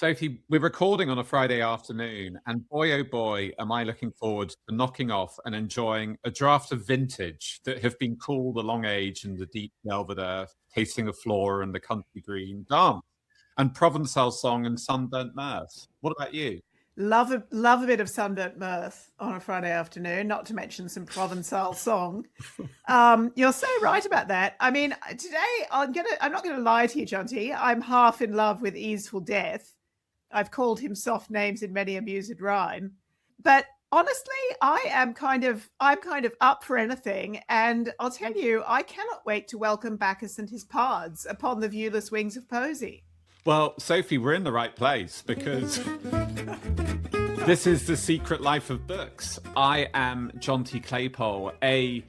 Sophie, we're recording on a Friday afternoon, and boy, oh boy, am I looking forward to knocking off and enjoying a draft of vintage that have been cooled the long age in the deep velvet earth, tasting the flora and the country green, dance, and Provençal song and sunburnt mirth. What about you? Love a bit of sunburnt mirth on a Friday afternoon, not to mention some Provençal song. You're so right about that. I mean, today I'm not gonna lie to you, Jonty. I'm half in love with Easeful Death. I've called him soft names in many a mused rhyme. But honestly, I'm kind of up for anything. And I'll tell you, I cannot wait to welcome Bacchus and his pards upon the viewless wings of poesy. Well, Sophie, we're in the right place because this is The Secret Life of Books. I am John T. Claypole, a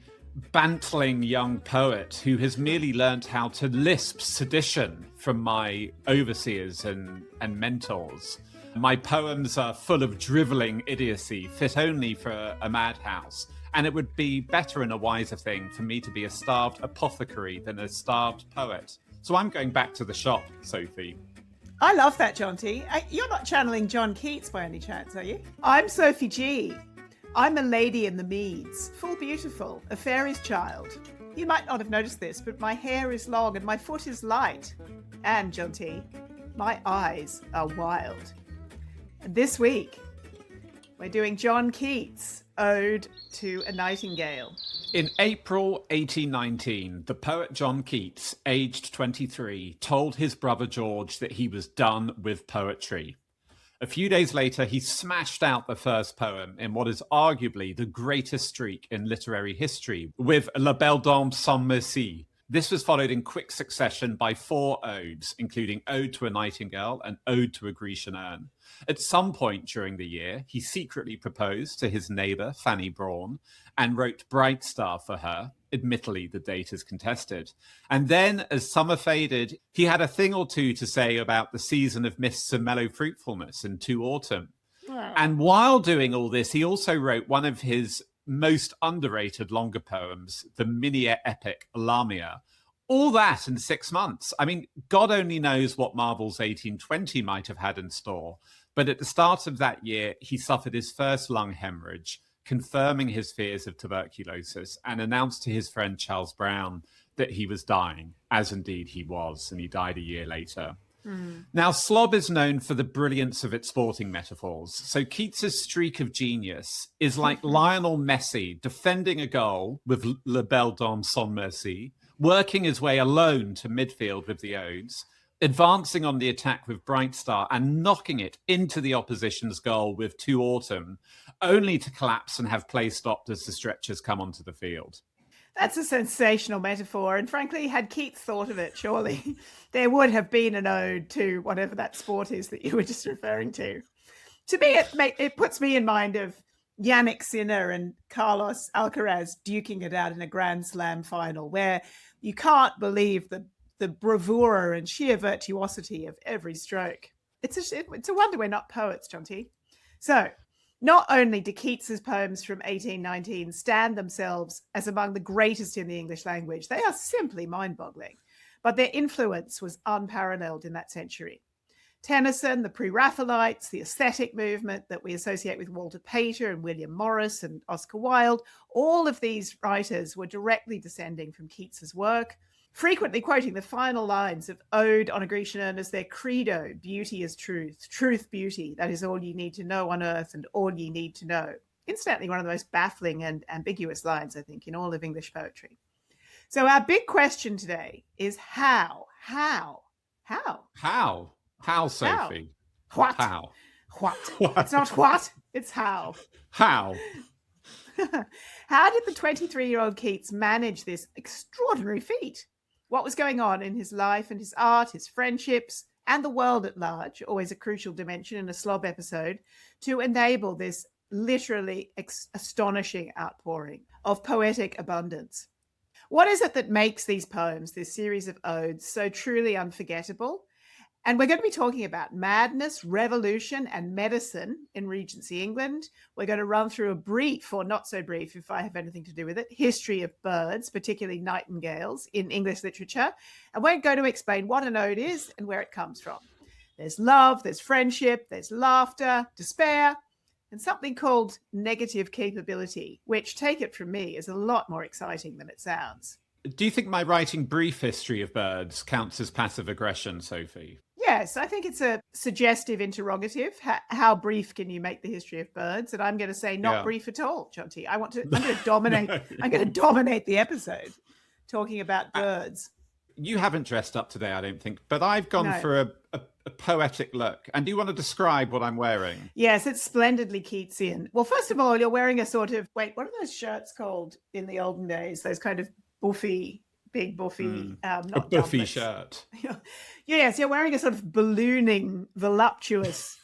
bantling young poet who has merely learnt how to lisp sedition from my overseers and mentors. My poems are full of drivelling idiocy, fit only for a madhouse. And it would be better and a wiser thing for me to be a starved apothecary than a starved poet. So I'm going back to the shop, Sophie. I love that, Jonty. You're not channeling John Keats by any chance, are you? I'm Sophie G. I'm a lady in the meads, full beautiful, a fairy's child. You might not have noticed this, but my hair is long and my foot is light. And, Jonty, my eyes are wild. And this week, we're doing John Keats' Ode to a Nightingale. In April 1819, the poet John Keats, aged 23, told his brother George that he was done with poetry. A few days later, he smashed out the first poem in what is arguably the greatest streak in literary history with La Belle Dame Sans Merci. This was followed in quick succession by 4 odes, including Ode to a Nightingale and Ode to a Grecian Urn. At some point during the year, he secretly proposed to his neighbour, Fanny Brawne, and wrote Bright Star for her. Admittedly, the date is contested. And then, as summer faded, he had a thing or two to say about the season of mists and mellow fruitfulness in To Autumn. Wow. And while doing all this, he also wrote one of his most underrated longer poems, the mini-epic Lamia. All that in 6 months. I mean, God only knows what Marvel's 1820 might have had in store. But at the start of that year, he suffered his first lung hemorrhage, confirming his fears of tuberculosis, and announced to his friend Charles Browne that he was dying, as indeed he was, and he died a year later. Now, slob is known for the brilliance of its sporting metaphors. So Keats's streak of genius is like Lionel Messi defending a goal with La Belle Dame Sans Merci, working his way alone to midfield with the odes, advancing on the attack with Bright Star and knocking it into the opposition's goal with To Autumn, only to collapse and have play stopped as the stretchers come onto the field. That's a sensational metaphor, and frankly, had Keats thought of it, surely there would have been an ode to whatever that sport is that you were just referring to. To me, it puts me in mind of Yannick Sinner and Carlos Alcaraz duking it out in a Grand Slam final, where you can't believe the bravura and sheer virtuosity of every stroke. It's a wonder we're not poets, Jonty. So, not only do Keats's poems from 1819 stand themselves as among the greatest in the English language, they are simply mind-boggling, but their influence was unparalleled in that century. Tennyson, the Pre-Raphaelites, the aesthetic movement that we associate with Walter Pater and William Morris and Oscar Wilde, all of these writers were directly descending from Keats's work, frequently quoting the final lines of Ode on a Grecian Urn as their credo: beauty is truth, truth beauty, that is all you need to know on earth and all ye need to know. Incidentally, one of the most baffling and ambiguous lines, I think, in all of English poetry. So our big question today is how? How, Sophie? What? How? What? It's not what, it's how. How? How did the 23-year-old Keats manage this extraordinary feat? What was going on in his life and his art, his friendships, and the world at large, always a crucial dimension in a slob episode, to enable this literally astonishing outpouring of poetic abundance? What is it that makes these poems, this series of odes, so truly unforgettable? And we're going to be talking about madness, revolution, and medicine in Regency England. We're going to run through a brief, or not so brief if I have anything to do with it, history of birds, particularly nightingales, in English literature. And we're going to explain what an ode is and where it comes from. There's love, there's friendship, there's laughter, despair, and something called negative capability, which, take it from me, is a lot more exciting than it sounds. Do you think my writing brief history of birds counts as passive aggression, Sophie? Yes, I think it's a suggestive interrogative. How brief can you make the history of birds? And I'm going to say not brief at all, John T. I'm going to dominate. No. I'm going to dominate the episode talking about birds. You haven't dressed up today, I don't think, but I've gone for a poetic look. And do you want to describe what I'm wearing? Yes, it's splendidly Keatsian. Well, first of all, you're wearing a sort of, what are those shirts called in the olden days? Those kind of big buffy, not a buffy shirt. Yes, you're wearing a sort of ballooning, voluptuous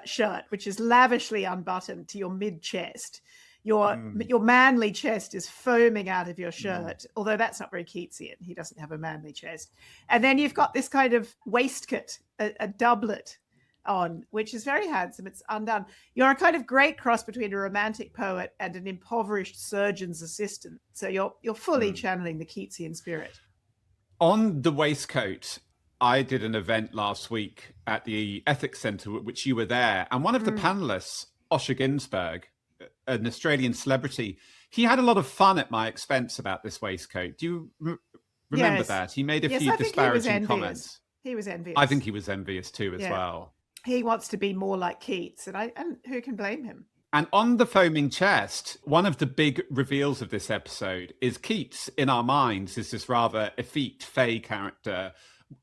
shirt, which is lavishly unbuttoned to your mid-chest. Your manly chest is foaming out of your shirt, although that's not very Keatsian. He doesn't have a manly chest. And then you've got this kind of waistcoat, a doublet on, which is very handsome. It's undone. You're a kind of great cross between a romantic poet and an impoverished surgeon's assistant. So you're fully channeling the Keatsian spirit. On the waistcoat, I did an event last week at the Ethics Centre, which you were there, and one of the panelists, Osher Ginsberg, an Australian celebrity, he had a lot of fun at my expense about this waistcoat. Do you remember that? He made a few disparaging comments. He was envious. I think he was envious too as well. He wants to be more like Keats, and who can blame him? And on the foaming chest, one of the big reveals of this episode is Keats, in our minds, is this rather effete, fey character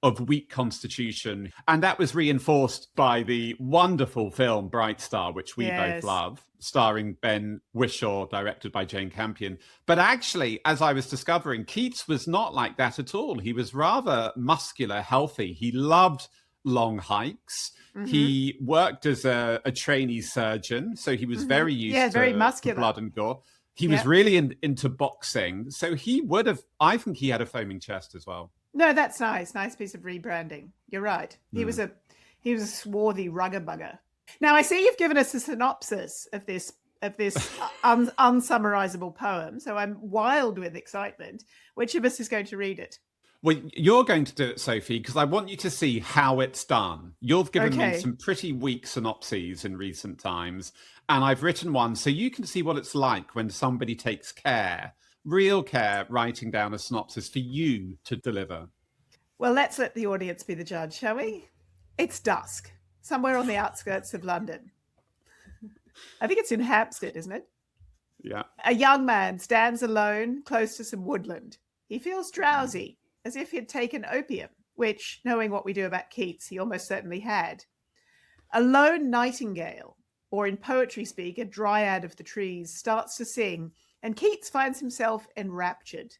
of weak constitution. And that was reinforced by the wonderful film Bright Star, which we both love, starring Ben Whishaw, directed by Jane Campion. But actually, as I was discovering, Keats was not like that at all. He was rather muscular, healthy. He loved long hikes. He worked as a trainee surgeon, so he was very used to blood and gore. He was really into boxing, so he would have, I think he had a foaming chest as well. No, that's nice. Nice piece of rebranding. You're right. He was a swarthy rugger-bugger. Now, I see you've given us a synopsis of this unsummarizable poem, so I'm wild with excitement. Which of us is going to read it? Well, you're going to do it, Sophie, because I want you to see how it's done. You've given me some pretty weak synopses in recent times, and I've written one so you can see what it's like when somebody takes care, real care, writing down a synopsis for you to deliver. Well, let's let the audience be the judge, shall we? It's dusk, somewhere on the outskirts of London. I think it's in Hampstead, isn't it? Yeah. A young man stands alone close to some woodland. He feels drowsy, as if he'd taken opium, which, knowing what we do about Keats, he almost certainly had. A lone nightingale, or in poetry speak, a dryad of the trees, starts to sing, and Keats finds himself enraptured.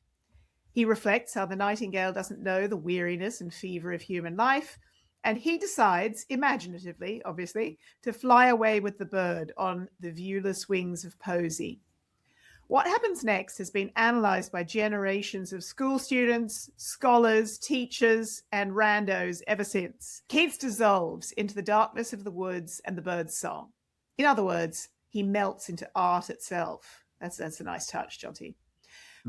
He reflects how the nightingale doesn't know the weariness and fever of human life, and he decides, imaginatively, obviously, to fly away with the bird on the viewless wings of poesy. What happens next has been analysed by generations of school students, scholars, teachers, and randos ever since. Keats dissolves into the darkness of the woods and the bird's song. In other words, he melts into art itself. That's a nice touch, Jonty.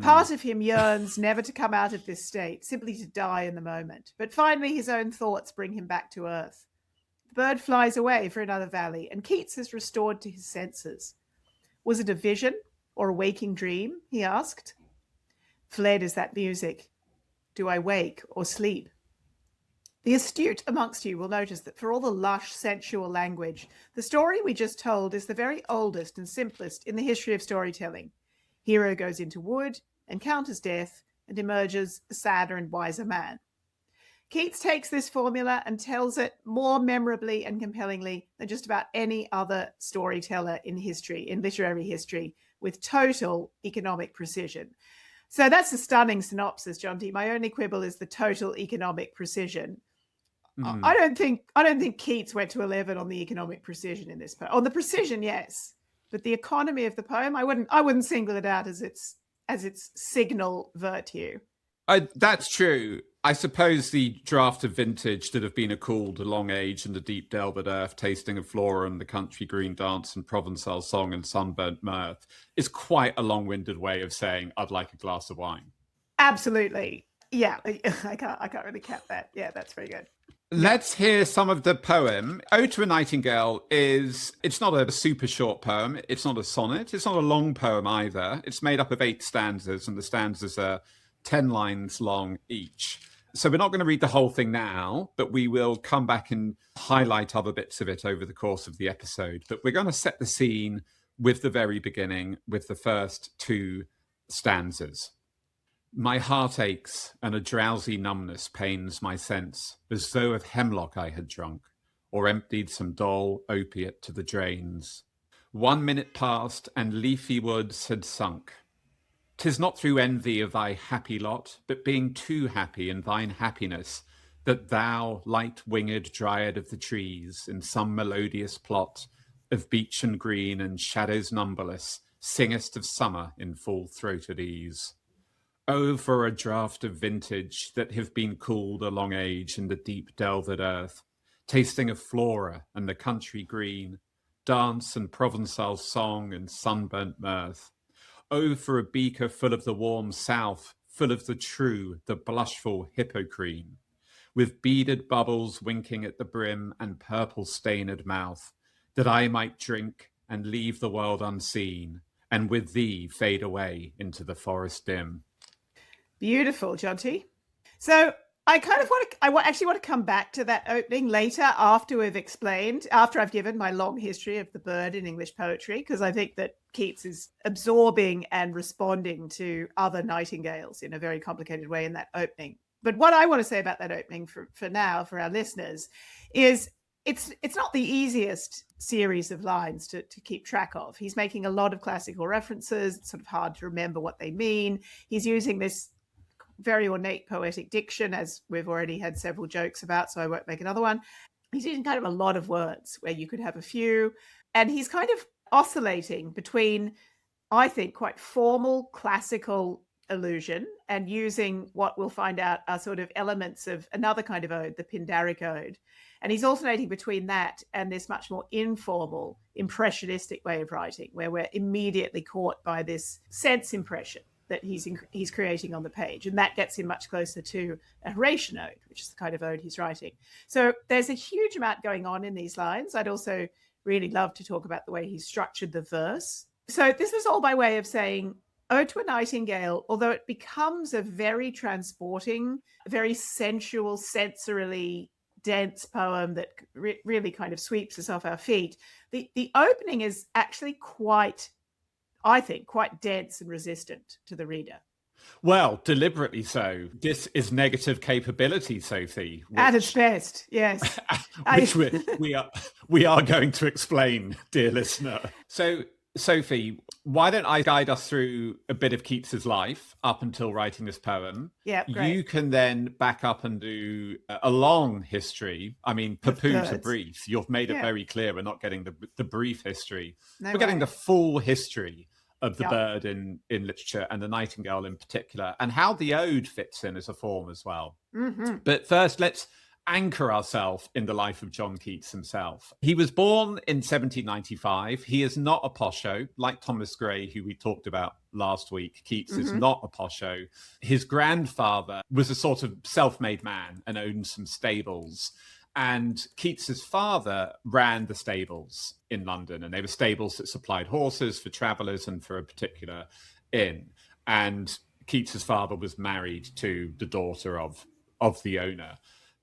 Part of him yearns never to come out of this state, simply to die in the moment. But finally, his own thoughts bring him back to earth. The bird flies away for another valley, and Keats is restored to his senses. Was it a vision? Or a waking dream, he asked. Fled is that music. Do I wake or sleep? The astute amongst you will notice that for all the lush, sensual language, the story we just told is the very oldest and simplest in the history of storytelling. Hero goes into wood, encounters death, and emerges a sadder and wiser man. Keats takes this formula and tells it more memorably and compellingly than just about any other storyteller in history, in literary history, with total economic precision. So that's a stunning synopsis, John T. My only quibble is the total economic precision. I don't think Keats went to 11 on the economic precision in this poem. On the precision, yes, but the economy of the poem, I wouldn't single it out as its signal virtue. That's true. I suppose the draught of vintage that have been a cooled, a long age, and the deep delved earth, tasting of flora and the country green dance and Provençal song and sunburnt mirth is quite a long-winded way of saying I'd like a glass of wine. Absolutely. Yeah, I can't really cap that. Yeah, that's very good. Let's hear some of the poem. Ode to a Nightingale it's not a super short poem. It's not a sonnet. It's not a long poem either. It's made up of 8 stanzas, and the stanzas are 10 lines long each. So we're not going to read the whole thing now, but we will come back and highlight other bits of it over the course of the episode. But we're going to set the scene with the very beginning, with the first 2 stanzas. My heart aches, and a drowsy numbness pains my sense, as though of hemlock I had drunk, or emptied some dull opiate to the drains. 1 minute passed, and leafy woods had sunk. 'Tis not through envy of thy happy lot, but being too happy in thine happiness, that thou, light-winged dryad of the trees, in some melodious plot of beech and green and shadows numberless, singest of summer in full-throated ease. Oh, for a draught of vintage that have been cooled a long age in the deep delved earth, tasting of flora and the country green, dance and Provençal song and sunburnt mirth. Oh, for a beaker full of the warm south, full of the true, the blushful hippocrene, with beaded bubbles winking at the brim and purple stained mouth, that I might drink and leave the world unseen, and with thee fade away into the forest dim. Beautiful, Jonty. So I kind of actually want to come back to that opening later after I've given my long history of the bird in English poetry, because I think that Keats is absorbing and responding to other nightingales in a very complicated way in that opening. But what I want to say about that opening for now, for our listeners, is it's not the easiest series of lines to keep track of. He's making a lot of classical references. It's sort of hard to remember what they mean. He's using this very ornate poetic diction, as we've already had several jokes about, so I won't make another one. He's using kind of a lot of words where you could have a few, and he's kind of oscillating between, I think, quite formal classical allusion and using what we'll find out are sort of elements of another kind of ode, the Pindaric ode. And he's alternating between that and this much more informal, impressionistic way of writing, where we're immediately caught by this sense impression that he's creating on the page. And that gets him much closer to a Horatian ode, which is the kind of ode he's writing. So there's a huge amount going on in these lines. I'd also really love to talk about the way he's structured the verse. So this was all by way of saying, Ode to a Nightingale, although it becomes a very transporting, very sensual, sensorily dense poem that really kind of sweeps us off our feet, the opening is actually quite dense and resistant to the reader. Well, deliberately so. This is negative capability, Sophie. At its best, yes. Which we are going to explain, dear listener. So, Sophie, why don't I guide us through a bit of Keats's life up until writing this poem? Yeah, great. You can then back up and do a long history. I mean, poo to brief. You've made it very clear we're not getting the brief history. We're getting the full history of the bird in literature, and the nightingale in particular, and how the ode fits in as a form as well. Mm-hmm. But first, let's anchor ourselves in the life of John Keats himself. He was born in 1795. He is not a posho, like Thomas Gray, who we talked about last week. Keats is not a posho. His grandfather was a sort of self-made man and owned some stables. And Keats's father ran the stables in London, and they were stables that supplied horses for travelers and for a particular inn. And Keats's father was married to the daughter of the owner.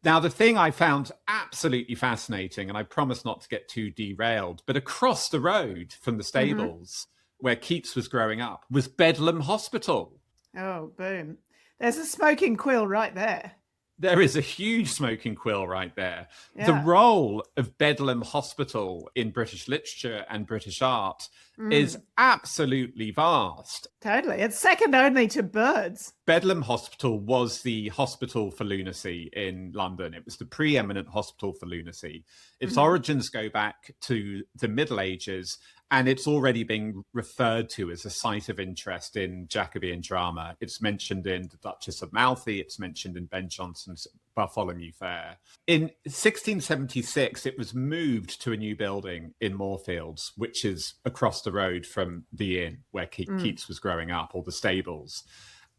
Now, the thing I found absolutely fascinating, and I promise not to get too derailed, but across the road from the stables where Keats was growing up was Bedlam Hospital. Oh, boom. There's a smoking quill right there. There is a huge smoking quill right there. Yeah. The role of Bedlam Hospital in British literature and British art is absolutely vast. Totally. It's second only to birds. Bedlam Hospital was the hospital for lunacy in London. It was the preeminent hospital for lunacy. Its origins go back to the Middle Ages, and it's already being referred to as a site of interest in Jacobean drama. It's mentioned in The Duchess of Malfi. It's mentioned in Ben Jonson's Bartholomew Fair. In 1676, it was moved to a new building in Moorfields, which is across the road from the inn where Keats was growing up, or the stables.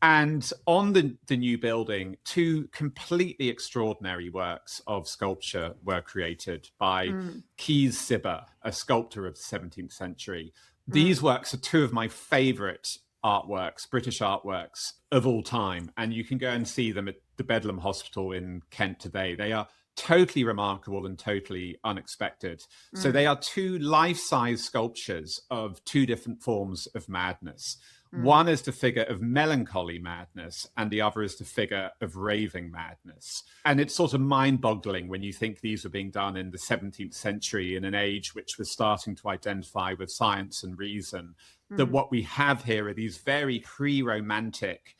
And on the new building, two completely extraordinary works of sculpture were created by Keys Sibber, a sculptor of the 17th century. These works are two of my favorite artworks, British artworks of all time. And you can go and see them at the Bedlam Hospital in Kent today. They are totally remarkable and totally unexpected. So they are two life-size sculptures of two different forms of madness. One is the figure of melancholy madness, and the other is the figure of raving madness. And it's sort of mind-boggling when you think these were being done in the 17th century, in an age which was starting to identify with science and reason, that what we have here are these very pre-romantic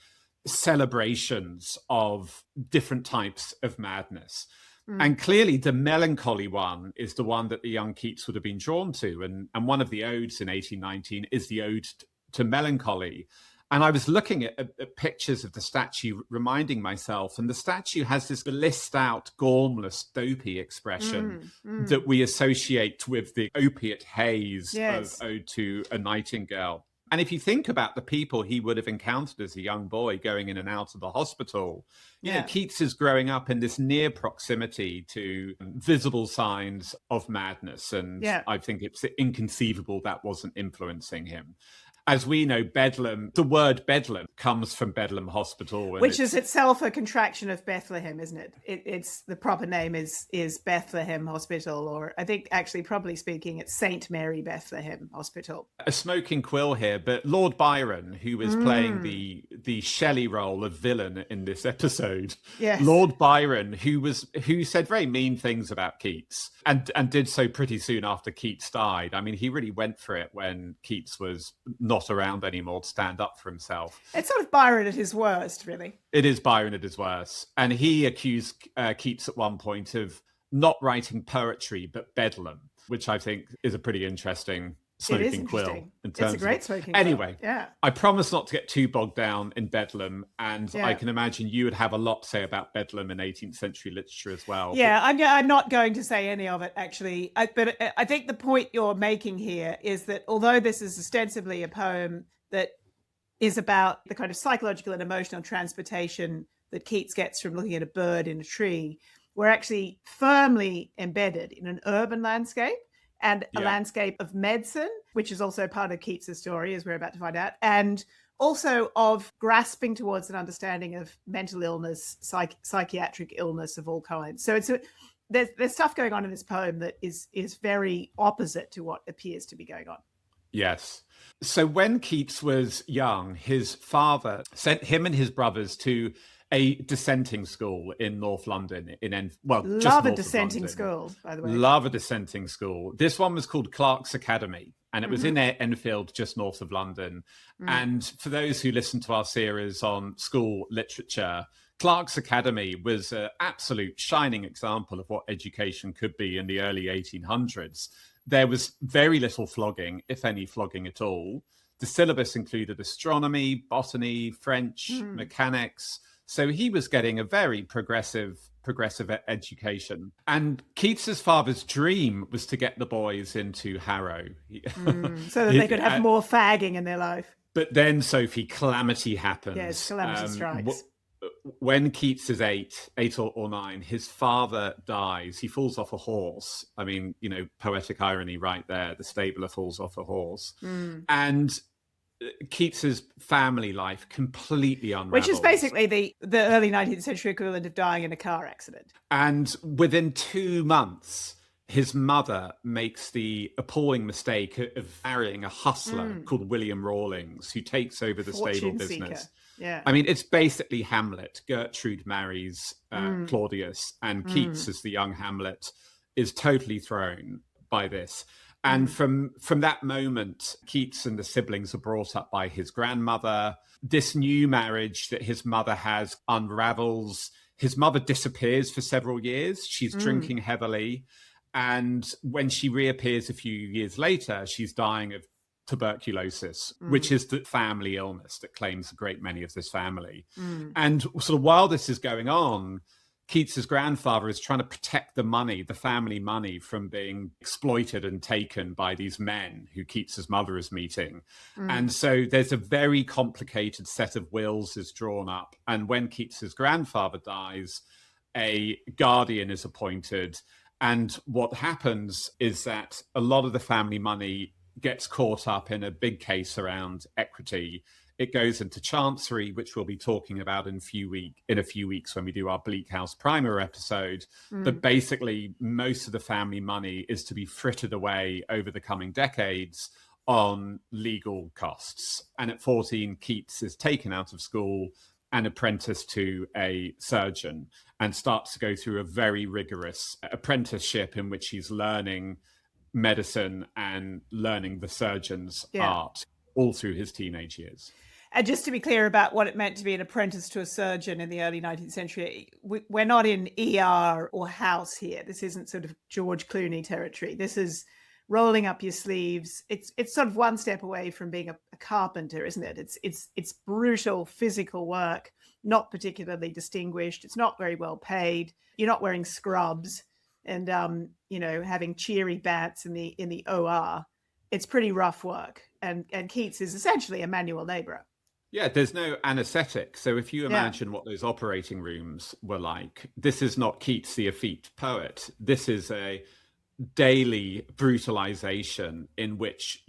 celebrations of different types of madness. And clearly the melancholy one is the one that the young Keats would have been drawn to. And one of the odes in 1819 is the ode to melancholy. And I was looking at pictures of the statue, reminding myself, and the statue has this blissed out, gormless, dopey expression that we associate with the opiate haze of Ode to a Nightingale. And if you think about the people he would have encountered as a young boy going in and out of the hospital, you know, Keats is growing up in this near proximity to visible signs of madness. And I think it's inconceivable that wasn't influencing him. As we know, Bedlam, the word Bedlam comes from Bedlam Hospital. Which is itself a contraction of Bethlehem, isn't it? It's the proper name is Bethlehem Hospital, or I think actually, probably speaking, it's St. Mary Bethlehem Hospital. A smoking quill here, but Lord Byron, who was playing the Shelley role of villain in this episode, Lord Byron, who said very mean things about Keats and did so pretty soon after Keats died. I mean, he really went for it when Keats was not around anymore to stand up for himself. It's sort of Byron at his worst, really. It is Byron at his worst. And he accused Keats at one point of not writing poetry, but bedlam, which I think is a pretty interesting smoking quill. It's a great smoking anyway, quill. Yeah. I promise not to get too bogged down in bedlam, and I can imagine you would have a lot to say about bedlam in 18th century literature as well. Yeah, I'm not going to say any of it, actually. But I think the point you're making here is that although this is ostensibly a poem that is about the kind of psychological and emotional transportation that Keats gets from looking at a bird in a tree, we're actually firmly embedded in an urban landscape and a landscape of medicine, which is also part of Keats's story, as we're about to find out, and also of grasping towards an understanding of mental illness, psychiatric illness of all kinds. So there's stuff going on in this poem that is very opposite to what appears to be going on. Yes. So when Keats was young, his father sent him and his brothers to a dissenting school in North London. Love a dissenting school, by the way. Love a dissenting school. This one was called Clark's Academy, and it was in Enfield, just north of London. And for those who listen to our series on school literature, Clark's Academy was an absolute shining example of what education could be in the early 1800s. There was very little flogging, if any flogging at all. The syllabus included astronomy, botany, French, mechanics. So he was getting a very progressive education. And Keats's father's dream was to get the boys into Harrow. So that they could have more fagging in their life. But then, Sophie, calamity happens. Yes, calamity strikes. When Keats is eight or nine, his father dies. He falls off a horse. I mean, you know, poetic irony right there. The stabler falls off a horse. And Keats's family life completely unravels. Which is basically the early 19th century equivalent of dying in a car accident. And within 2 months, his mother makes the appalling mistake of marrying a hustler called William Rawlings, who takes over the stable business. Yeah. I mean, it's basically Hamlet. Gertrude marries Claudius, and Keats, as the young Hamlet, is totally thrown by this. And from that moment, Keats and the siblings are brought up by his grandmother. This new marriage that his mother has unravels. His mother disappears for several years. She's drinking heavily. And when she reappears a few years later, she's dying of tuberculosis, which is the family illness that claims a great many of this family. And sort of while this is going on, Keats's grandfather is trying to protect the money, the family money, from being exploited and taken by these men who Keats's mother is meeting. And so there's a very complicated set of wills is drawn up. And when Keats's grandfather dies, a guardian is appointed. And what happens is that a lot of the family money gets caught up in a big case around equity. It goes into Chancery, which we'll be talking about in a few weeks when we do our Bleak House Primer episode. But basically, most of the family money is to be frittered away over the coming decades on legal costs. And at 14, Keats is taken out of school and apprenticed to a surgeon and starts to go through a very rigorous apprenticeship in which he's learning medicine and learning the surgeon's art all through his teenage years. And just to be clear about what it meant to be an apprentice to a surgeon in the early 19th century, we're not in ER or house here. This isn't sort of George Clooney territory. This is rolling up your sleeves. It's sort of one step away from being a carpenter, isn't it? It's brutal physical work, not particularly distinguished. It's not very well paid. You're not wearing scrubs and having cheery bats in the OR. It's pretty rough work. And Keats is essentially a manual laborer. Yeah, there's no anesthetic. So if you imagine what those operating rooms were like, this is not Keats the effete poet. This is a daily brutalization in which,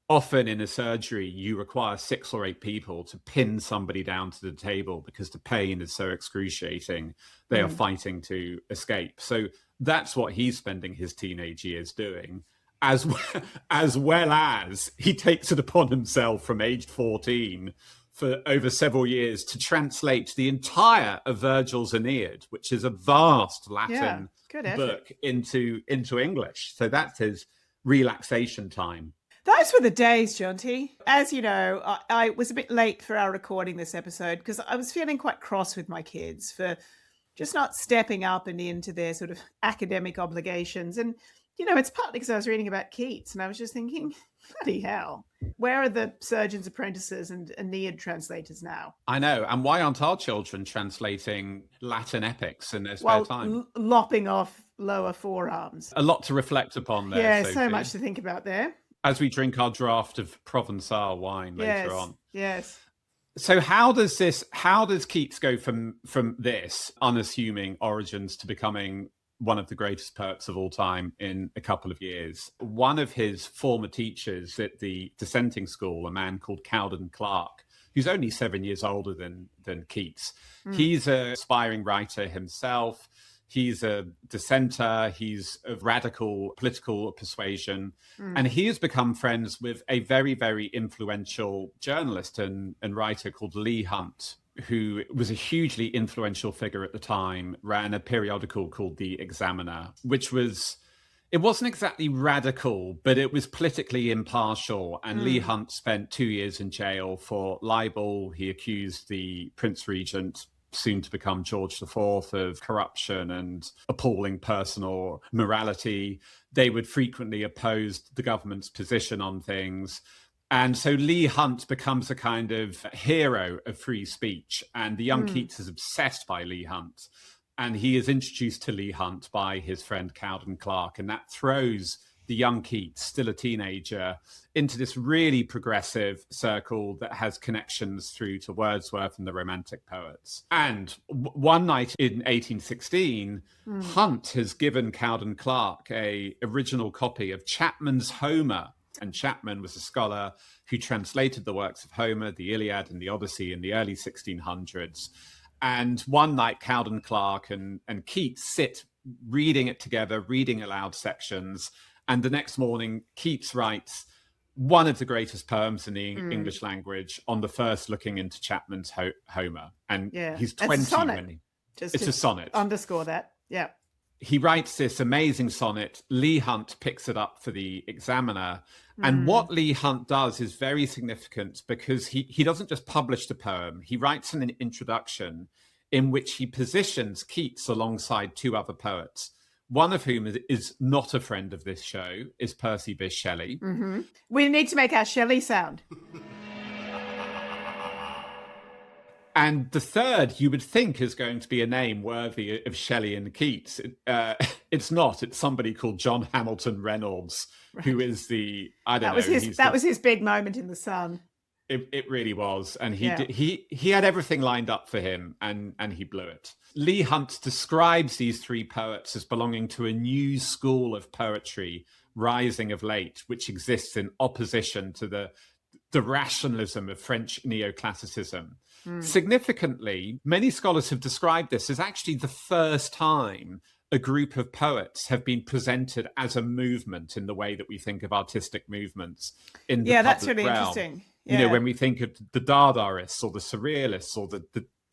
often in a surgery, you require 6 or 8 people to pin somebody down to the table because the pain is so excruciating. They are fighting to escape. So that's what he's spending his teenage years doing. As well as he takes it upon himself from age 14 for over several years to translate the entire of Virgil's Aeneid, which is a vast Latin book, into English. So that's his relaxation time. Those were the days, Jonty. As you know, I was a bit late for our recording this episode because I was feeling quite cross with my kids for just not stepping up and into their sort of academic obligations. And it's partly because I was reading about Keats and I was just thinking, bloody hell, where are the surgeon's apprentices and Aeneid translators now? I know. And why aren't our children translating Latin epics in their spare time? Lopping off lower forearms. A lot to reflect upon there. Yeah, Sophie. So much to think about there. As we drink our draught of Provençal wine later on. Yes. So how does Keats go from this unassuming origins to becoming one of the greatest poets of all time in a couple of years? One of his former teachers at the dissenting school, a man called Cowden Clarke, who's only 7 years older than Keats. He's an aspiring writer himself. He's a dissenter. He's of radical political persuasion. And he has become friends with a very, very influential journalist and writer called Leigh Hunt, who was a hugely influential figure at the time, ran a periodical called The Examiner, which it wasn't exactly radical, but it was politically impartial. And Leigh Hunt spent 2 years in jail for libel. He accused the Prince Regent, soon to become George IV, of corruption and appalling personal morality. They would frequently oppose the government's position on things. And so Leigh Hunt becomes a kind of hero of free speech. And the young Keats is obsessed by Leigh Hunt. And he is introduced to Leigh Hunt by his friend Cowden Clarke. And that throws the young Keats, still a teenager, into this really progressive circle that has connections through to Wordsworth and the Romantic poets. And one night in 1816, Hunt has given Cowden Clarke an original copy of Chapman's Homer. And Chapman was a scholar who translated the works of Homer, the Iliad and the Odyssey in the early 1600s. And one night, Cowden Clarke and Keats sit reading it together, reading aloud sections. And the next morning, Keats writes one of the greatest poems in the English language on the first looking into Chapman's Homer. And he's 20 when it's a sonnet. Underscore that. Yeah. He writes this amazing sonnet. Leigh Hunt picks it up for the Examiner. And what Leigh Hunt does is very significant because he doesn't just publish the poem. He writes an introduction in which he positions Keats alongside 2 other poets, one of whom is not a friend of this show, is Percy Bysshe Shelley. We need to make our Shelley sound. And the third, you would think, is going to be a name worthy of Shelley and Keats. It's not. It's somebody called John Hamilton Reynolds, who is the, I don't know. That was his big moment in the sun. It really was. And he had everything lined up for him, and he blew it. Leigh Hunt describes these three poets as belonging to a new school of poetry rising of late, which exists in opposition to the rationalism of French neoclassicism. Significantly, many scholars have described this as actually the first time a group of poets have been presented as a movement in the way that we think of artistic movements in the public that's really realm. interesting. You know, when we think of the Dadaists or the Surrealists or the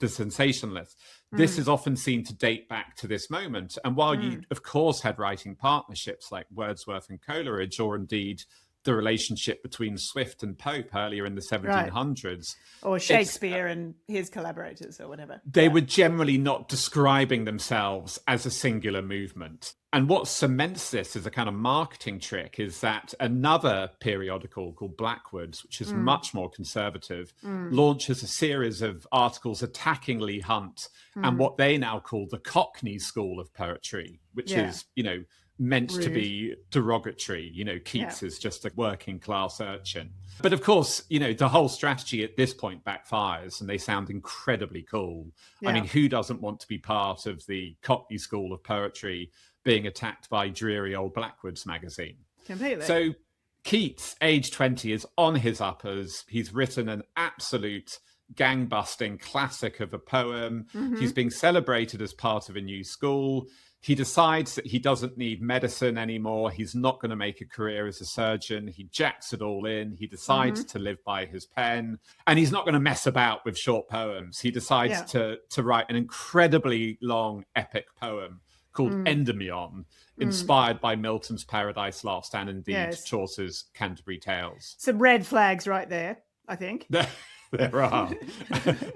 sensationalists, this is often seen to date back to this moment. And while you, of course, had writing partnerships like Wordsworth and Coleridge, or indeed the relationship between Swift and Pope earlier in the 1700s. Or Shakespeare and his collaborators or whatever. They were generally not describing themselves as a singular movement. And what cements this as a kind of marketing trick is that another periodical called Blackwoods, which is much more conservative, launches a series of articles attacking Leigh Hunt and what they now call the Cockney School of Poetry, which is, you know, meant Rude. to be derogatory. You know, Keats is just a working class urchin. But of course, you know, the whole strategy at this point backfires and they sound incredibly cool. I mean, who doesn't want to be part of the Cockney School of Poetry being attacked by dreary old Blackwoods magazine? Completely. So Keats, age 20, is on his uppers. He's written an absolute gang-busting classic of a poem. He's being celebrated as part of a new school. He decides that he doesn't need medicine anymore. He's not going to make a career as a surgeon. He jacks it all in. He decides to live by his pen. And he's not going to mess about with short poems. He decides to write an incredibly long epic poem called Endymion, inspired by Milton's Paradise Lost and indeed Chaucer's Canterbury Tales. Some red flags right there, I think. There are.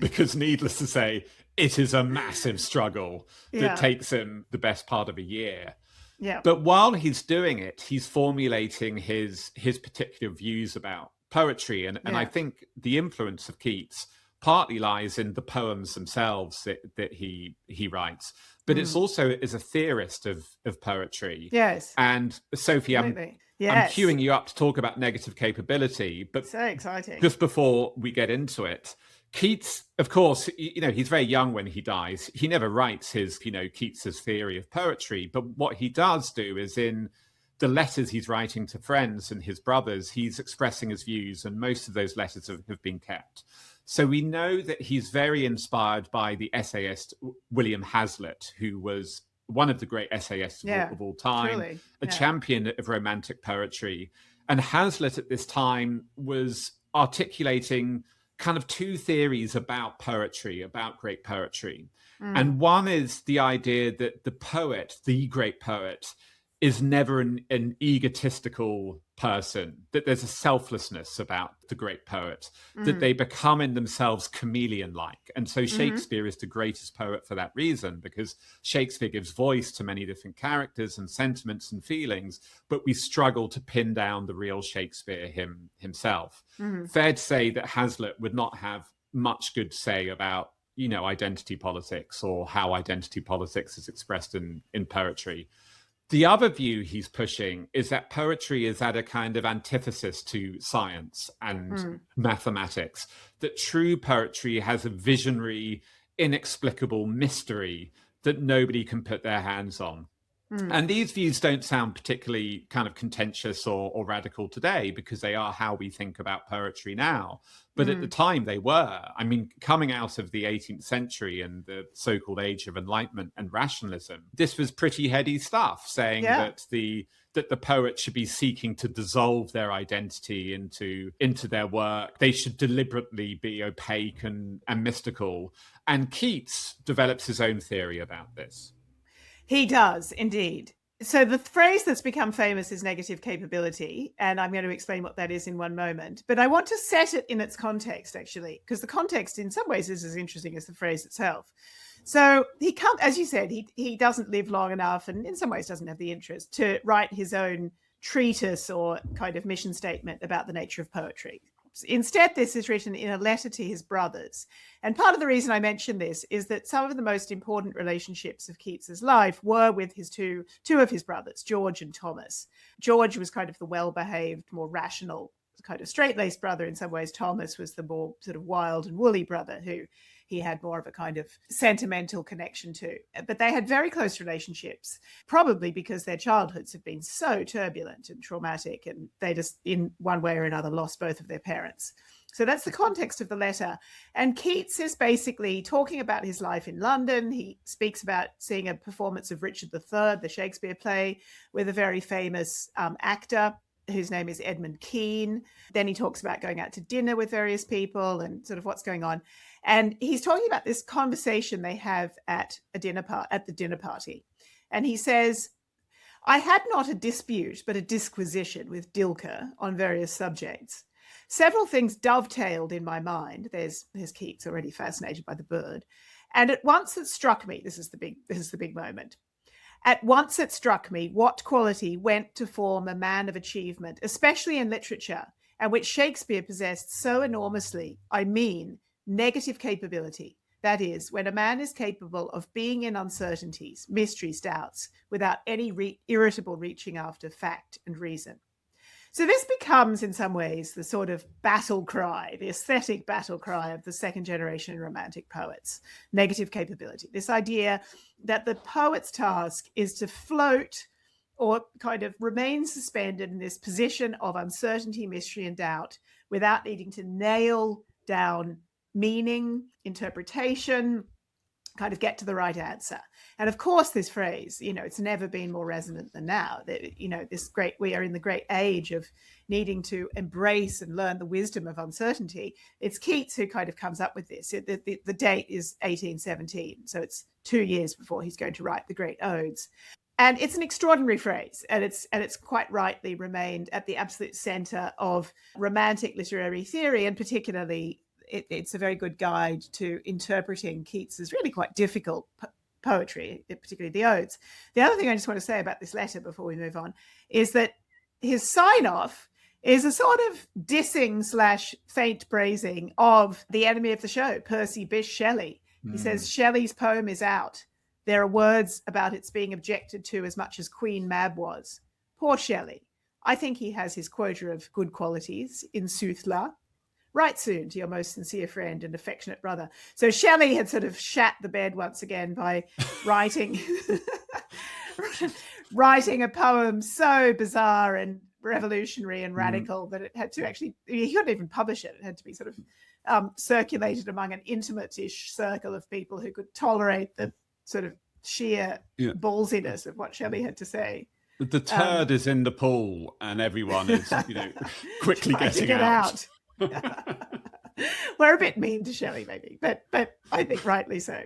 Because needless to say, it is a massive struggle that takes him the best part of a year. Yeah. But while he's doing it, he's formulating his particular views about poetry. And I think the influence of Keats partly lies in the poems themselves that he writes. But it's also as a theorist of poetry. Yes. And Sophie, I'm queuing you up to talk about negative capability. But so exciting. Just before we get into it, Keats, of course, you know, he's very young when he dies. He never writes his, you know, Keats's theory of poetry. But what he does do is in the letters he's writing to friends and his brothers, he's expressing his views. And most of those letters have been kept. So we know that he's very inspired by the essayist William Hazlitt, who was one of the great essayists of all time, a champion of romantic poetry. And Hazlitt at this time was articulating kind of two theories about poetry, about great poetry. And one is the idea that the poet, the great poet, is never an egotistical person, that there's a selflessness about the great poet, that they become in themselves chameleon-like. And so Shakespeare is the greatest poet for that reason, because Shakespeare gives voice to many different characters and sentiments and feelings, but we struggle to pin down the real Shakespeare himself. Fair to say that Hazlitt would not have much good to say about, you know, identity politics or how identity politics is expressed in poetry. The other view he's pushing is that poetry is at a kind of antithesis to science and mathematics, that true poetry has a visionary, inexplicable mystery that nobody can put their hands on. And these views don't sound particularly kind of contentious or radical today, because they are how we think about poetry now. But at the time they were. I mean, coming out of the 18th century and the so-called age of enlightenment and rationalism, this was pretty heady stuff, saying that the poet should be seeking to dissolve their identity into their work. They should deliberately be opaque and mystical. And Keats develops his own theory about this. He does, indeed. So the phrase that's become famous is negative capability, and I'm going to explain what that is in one moment. But I want to set it in its context, actually, because the context in some ways is as interesting as the phrase itself. So he can't, as you said, he doesn't live long enough, and in some ways doesn't have the interest to write his own treatise or kind of mission statement about the nature of poetry. Instead, this is written in a letter to his brothers. And part of the reason I mention this is that some of the most important relationships of Keats's life were with his two of his brothers, George and Thomas. George was kind of the well-behaved, more rational, kind of straight-laced brother in some ways. Thomas was the more sort of wild and woolly brother who he had more of a kind of sentimental connection to. But they had very close relationships, probably because their childhoods had been so turbulent and traumatic, and they just, in one way or another, lost both of their parents. So that's the context of the letter. And Keats is basically talking about his life in London. He speaks about seeing a performance of Richard III, the Shakespeare play, with a very famous actor whose name is Edmund Kean. Then he talks about going out to dinner with various people and sort of what's going on. And he's talking about this conversation they have at the dinner party. And he says, "I had not a dispute, but a disquisition with Dilke on various subjects. Several things dovetailed in my mind." There's Keats, already fascinated by the bird. "And at once it struck me," this is the big moment. "At once it struck me what quality went to form a man of achievement, especially in literature, and which Shakespeare possessed so enormously. I mean, negative capability. That is, when a man is capable of being in uncertainties, mysteries, doubts, without any irritable reaching after fact and reason." So this becomes, in some ways, the sort of battle cry, the aesthetic battle cry of the second generation Romantic poets, negative capability. This idea that the poet's task is to float or kind of remain suspended in this position of uncertainty, mystery, and doubt without needing to nail down meaning, interpretation, kind of get to the right answer. And of course, this phrase, it's never been more resonant than now. That, we are in the great age of needing to embrace and learn the wisdom of uncertainty. It's Keats who kind of comes up with this. The date is 1817, so it's 2 years before he's going to write the great odes. And it's an extraordinary phrase, and it's quite rightly remained at the absolute center of Romantic literary theory, and particularly it's a very good guide to interpreting Keats's really quite difficult poetry, particularly the odes. The other thing I just want to say about this letter before we move on is that his sign-off is a sort of dissing / faint praising of the enemy of the show, Percy Bysshe Shelley. He says, "Shelley's poem is out. There are words about its being objected to as much as Queen Mab was. Poor Shelley. I think he has his quota of good qualities, in sooth la. Write soon to your most sincere friend and affectionate brother." So Shelley had sort of shat the bed once again by writing a poem so bizarre and revolutionary and radical that it had to actually, he couldn't even publish it. It had to be sort of circulated among an intimate-ish circle of people who could tolerate the sort of sheer ballsiness of what Shelley had to say. The turd is in the pool and everyone is, quickly getting out. We're a bit mean to Shelley, maybe, but I think rightly so.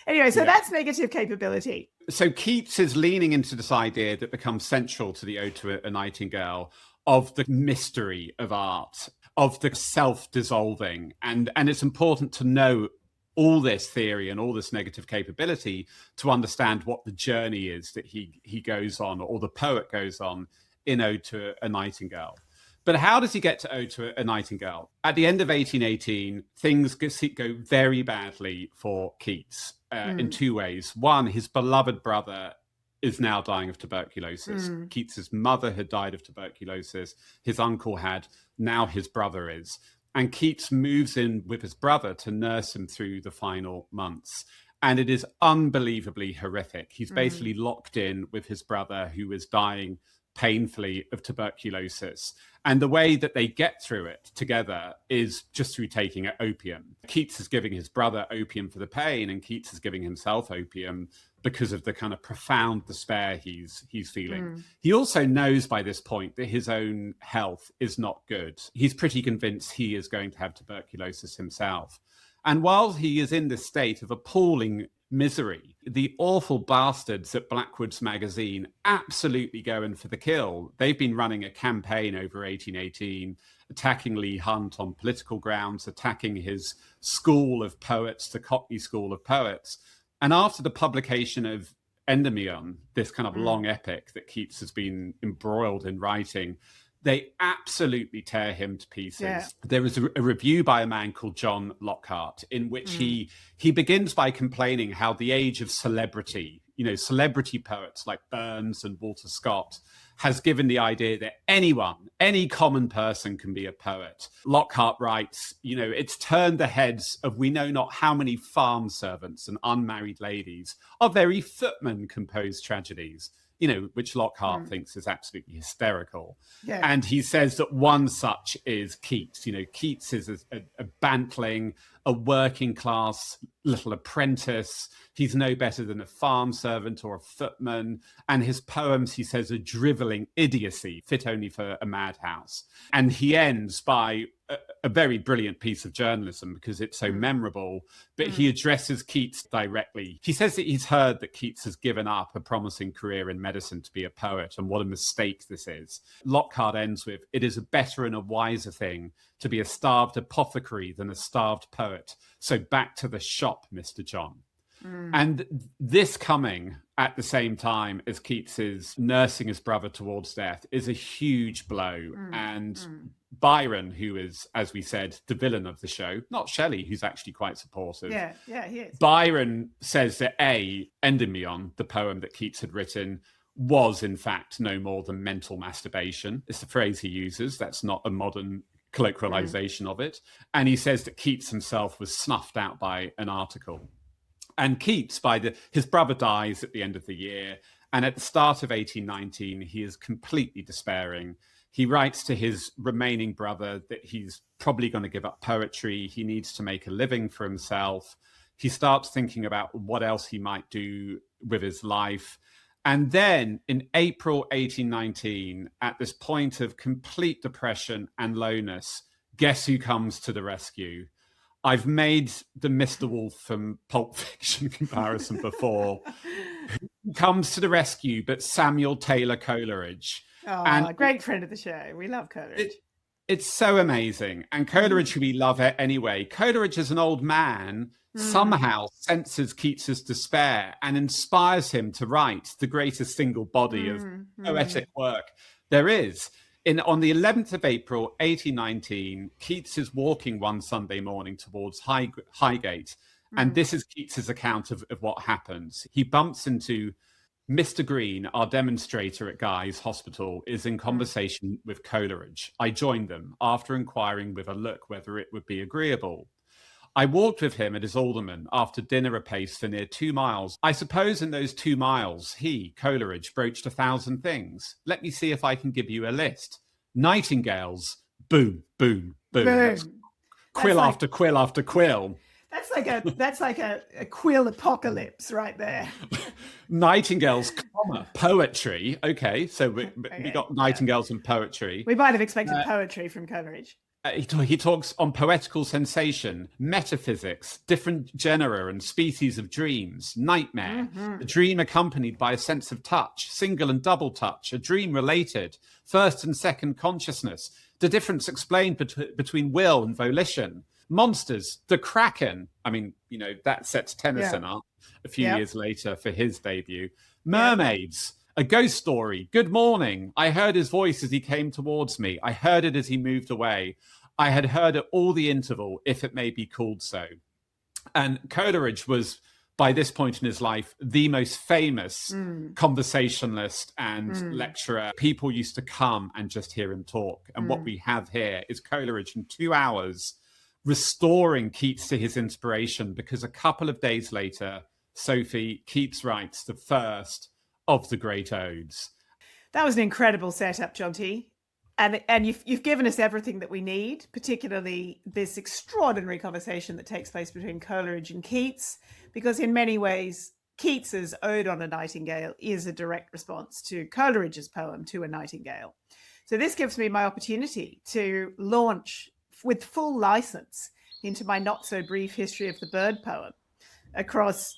Anyway, so that's negative capability. So Keats is leaning into this idea that becomes central to the Ode to a Nightingale of the mystery of art, of the self-dissolving. And it's important to know all this theory and all this negative capability to understand what the journey is that he goes on, or the poet goes on, in Ode to a Nightingale. But how does he get to Ode to a Nightingale? At the end of 1818, things go very badly for Keats in two ways. One, his beloved brother is now dying of tuberculosis. Keats's mother had died of tuberculosis. His uncle had. Now his brother is. And Keats moves in with his brother to nurse him through the final months. And it is unbelievably horrific. He's basically locked in with his brother, who is dying painfully of tuberculosis. And the way that they get through it together is just through taking opium. Keats is giving his brother opium for the pain, and Keats is giving himself opium because of the kind of profound despair he's feeling. He also knows by this point that his own health is not good. He's pretty convinced he is going to have tuberculosis himself. And while he is in this state of appalling misery, the awful bastards at Blackwood's magazine absolutely go in for the kill. They've been running a campaign over 1818, attacking Leigh Hunt on political grounds, attacking his school of poets, the Cockney School of Poets. And after the publication of Endymion, this kind of long epic that Keats has been embroiled in writing, They absolutely tear him to pieces. Yeah. There was a review by a man called John Lockhart in which he begins by complaining how the age of celebrity, celebrity poets like Burns and Walter Scott, has given the idea that any common person can be a poet. Lockhart writes, it's turned the heads of we know not how many farm servants and unmarried ladies. Our very footmen compose tragedies, which Lockhart thinks is absolutely hysterical. Yeah. And he says that one such is Keats. Keats is a bantling, a working class little apprentice. He's no better than a farm servant or a footman. And his poems, he says, are drivelling idiocy, fit only for a madhouse. And he ends by a very brilliant piece of journalism because it's so memorable, but he addresses Keats directly. He says that he's heard that Keats has given up a promising career in medicine to be a poet, and what a mistake this is. Lockhart ends with, it is a better and a wiser thing to be a starved apothecary than a starved poet. So back to the shop, Mr. John. And this coming at the same time as Keats is nursing his brother towards death is a huge blow. And Byron, who is, as we said, the villain of the show, not Shelley, who's actually quite supportive. Yeah, he is. Byron says that Endymion, the poem that Keats had written, was in fact no more than mental masturbation. It's the phrase he uses. That's not a modern colloquialization of it. And he says that Keats himself was snuffed out by an article. And Keats, his brother dies at the end of the year. And at the start of 1819, he is completely despairing. He writes to his remaining brother that he's probably going to give up poetry. He needs to make a living for himself. He starts thinking about what else he might do with his life. And then in April 1819, at this point of complete depression and lowness, guess who comes to the rescue? I've made the Mr. Wolf from Pulp Fiction comparison before. Who comes to the rescue but Samuel Taylor Coleridge? And great friend of the show. We love Coleridge. It's so amazing. And Coleridge, who we love anyway, Coleridge as an old man somehow senses Keats's despair and inspires him to write the greatest single body of poetic work there is. On the 11th of April, 1819, Keats is walking one Sunday morning towards Highgate. And this is Keats's account of what happens. He bumps into Mr. Green, our demonstrator at Guy's Hospital, is in conversation with Coleridge. I joined them after inquiring with a look whether it would be agreeable. I walked with him at his alderman after dinner apace for near 2 miles. I suppose in those 2 miles, he, Coleridge, broached 1,000 things. Let me see if I can give you a list. Nightingales, boom, boom, boom. Quill after quill after quill. That's like a quill apocalypse right there. Nightingales, poetry. Okay, so we got nightingales and poetry. We might have expected poetry from Coleridge. He talks on poetical sensation, metaphysics, different genera and species of dreams, nightmare, a dream accompanied by a sense of touch, single and double touch, a dream related, first and second consciousness, the difference explained between will and volition, monsters, the Kraken. I mean, that sets Tennyson up a few years later for his debut. Mermaids. A ghost story. Good morning. I heard his voice as he came towards me. I heard it as he moved away. I had heard it all the interval, if it may be called so. And Coleridge was, by this point in his life, the most famous conversationalist and lecturer. People used to come and just hear him talk. And what we have here is Coleridge in 2 hours restoring Keats to his inspiration, because a couple of days later, Sophie, Keats writes the first of the great odes. That was an incredible setup, John T. And you've given us everything that we need, particularly this extraordinary conversation that takes place between Coleridge and Keats, because in many ways, Keats's Ode on a Nightingale is a direct response to Coleridge's poem To a Nightingale. So this gives me my opportunity to launch with full license into my not so brief history of the bird poem across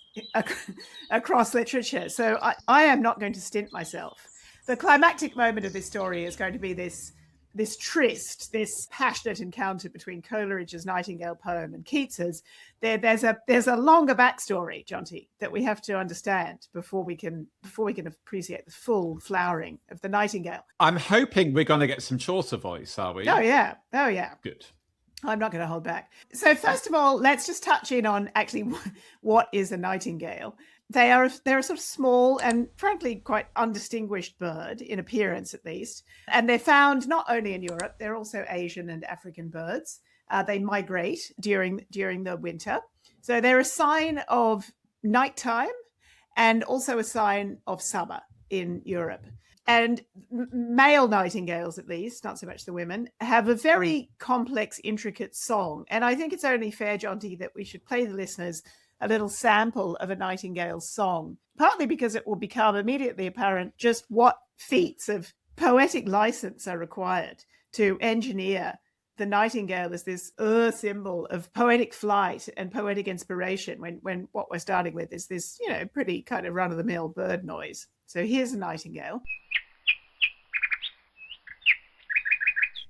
literature. So I am not going to stint myself. The climactic moment of this story is going to be this this tryst, this passionate encounter between Coleridge's Nightingale poem and Keats's, there's a longer backstory, Jonty, that we have to understand before we can appreciate the full flowering of the Nightingale. I'm hoping we're going to get some Chaucer voice, are we? Oh yeah. Good. I'm not going to hold back. So first of all, let's just touch in on actually what is a nightingale. They're a sort of small and frankly quite undistinguished bird, in appearance at least. And they're found not only in Europe, they're also Asian and African birds. They migrate during the winter. So they're a sign of nighttime and also a sign of summer in Europe. And male nightingales, at least, not so much the women, have a very complex, intricate song. And I think it's only fair, Jonty, that we should play the listeners a little sample of a nightingale's song, partly because it will become immediately apparent just what feats of poetic license are required to engineer the nightingale as this symbol of poetic flight and poetic inspiration when what we're starting with is this, pretty kind of run-of-the-mill bird noise. So here's a nightingale.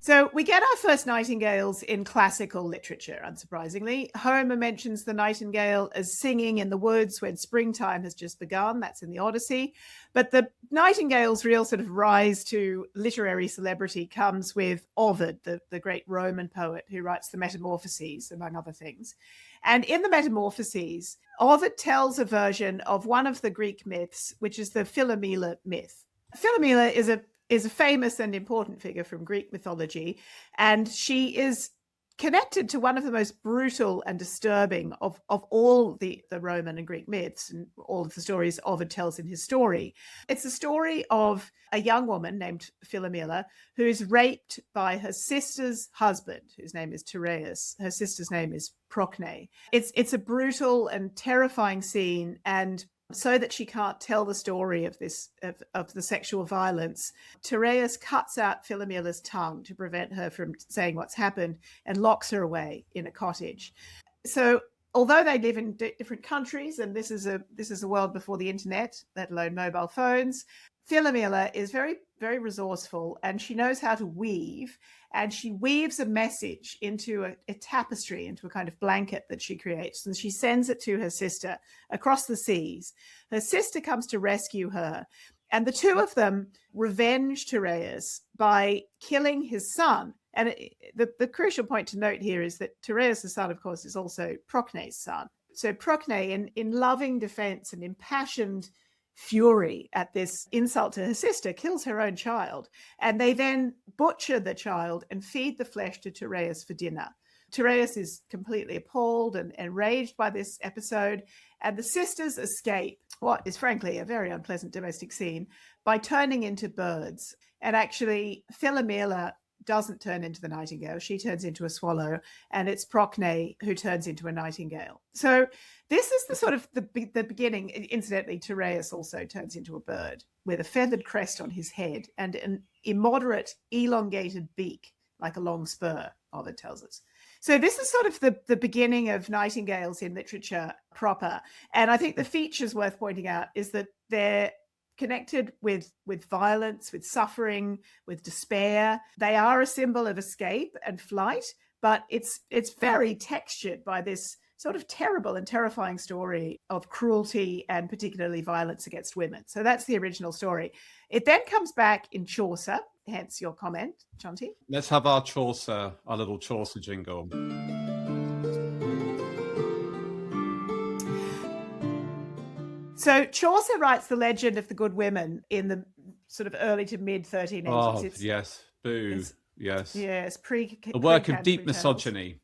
So we get our first nightingales in classical literature, unsurprisingly. Homer mentions the nightingale as singing in the woods when springtime has just begun. That's in the Odyssey. But the nightingale's real sort of rise to literary celebrity comes with Ovid, the great Roman poet who writes the Metamorphoses, among other things. And in the Metamorphoses, Ovid tells a version of one of the Greek myths, which is the Philomela myth. Philomela is a famous and important figure from Greek mythology, and she is connected to one of the most brutal and disturbing of all the Roman and Greek myths and all of the stories Ovid tells in his story. It's the story of a young woman named Philomela who is raped by her sister's husband, whose name is Tereus. Her sister's name is Procne. It's a brutal and terrifying scene, and so that she can't tell the story of the sexual violence, Tereus cuts out Philomela's tongue to prevent her from saying what's happened and locks her away in a cottage. So although they live in different countries, and this is a world before the internet, let alone mobile phones, Philomela is very, very resourceful, and she knows how to weave, and she weaves a message into a tapestry, into a kind of blanket that she creates, and she sends it to her sister across the seas. Her sister comes to rescue her, and the two of them revenge Tereus by killing his son. And the crucial point to note here is that Tereus' son, of course, is also Procne's son. So Procne, in loving defense and impassioned fury at this insult to her sister, kills her own child, and they then butcher the child and feed the flesh to Tereus for dinner. Tereus is completely appalled and enraged by this episode, and the sisters escape what is frankly a very unpleasant domestic scene by turning into birds. And actually, Philomela doesn't turn into the nightingale. She turns into a swallow, and it's Procne who turns into a nightingale. So this is the sort of the beginning. Incidentally, Tereus also turns into a bird with a feathered crest on his head and an immoderate, elongated beak, like a long spur, Ovid tells us. So this is sort of the beginning of nightingales in literature proper. And I think the features worth pointing out is that they're connected with violence, with suffering, with despair. They are a symbol of escape and flight, but it's very textured by this sort of terrible and terrifying story of cruelty and particularly violence against women. So that's the original story. It then comes back in Chaucer, hence your comment, Jonty. Let's have our little Chaucer jingle. So Chaucer writes the legend of the good women in the sort of early to mid 1380s. Oh, yes. Boo. Yes. Yes. A work of deep misogyny.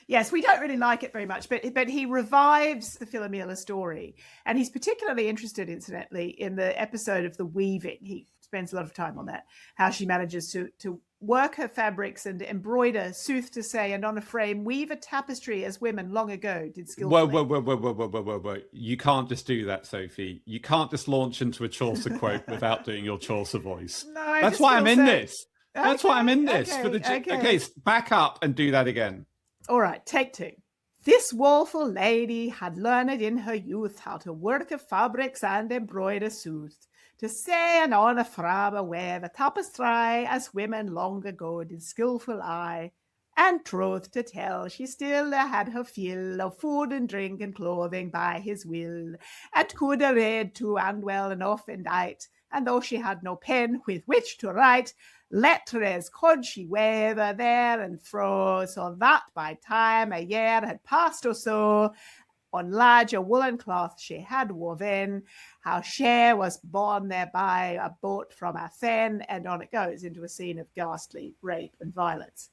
Yes, we don't really like it very much, but he revives the Philomela story. And he's particularly interested, incidentally, in the episode of the weaving. He spends a lot of time on that, how she manages to work her fabrics and embroider, sooth to say, and on a frame, weave a tapestry as women long ago did skillfully. Whoa. You can't just do that, Sophie. You can't just launch into a Chaucer quote without doing your Chaucer voice. No, That's why I'm in this. That's why I'm in this. Okay. Okay, back up and do that again. All right, take two. This woeful lady had learned in her youth how to work of fabrics and embroider sooth, to sayn on a fraba where the tapestry as women long ago did skilful eye. And truth to tell, she still had her fill of food and drink and clothing by his will, and could a read too and well enough and dight, and though she had no pen with which to write, letters could she waver there and fro, so that by time a year had passed or so, on larger woolen cloth she had woven, how share was born thereby a boat from a fen, and on it goes into a scene of ghastly rape and violence.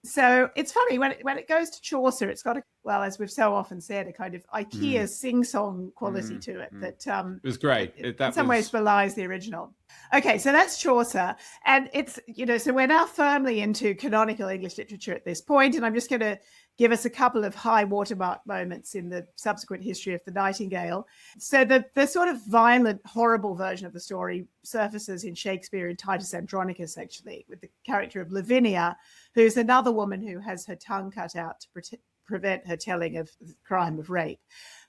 So it's funny when it goes to Chaucer, it's got as we've so often said, a kind of IKEA sing-song quality to it that it was great. In some ways belies the original. Okay, so that's Chaucer, and it's so we're now firmly into canonical English literature at this point, and I'm just going to give us a couple of high watermark moments in the subsequent history of the Nightingale. So the sort of violent, horrible version of the story surfaces in Shakespeare in Titus Andronicus, actually, with the character of Lavinia, who's another woman who has her tongue cut out to prevent her telling of the crime of rape.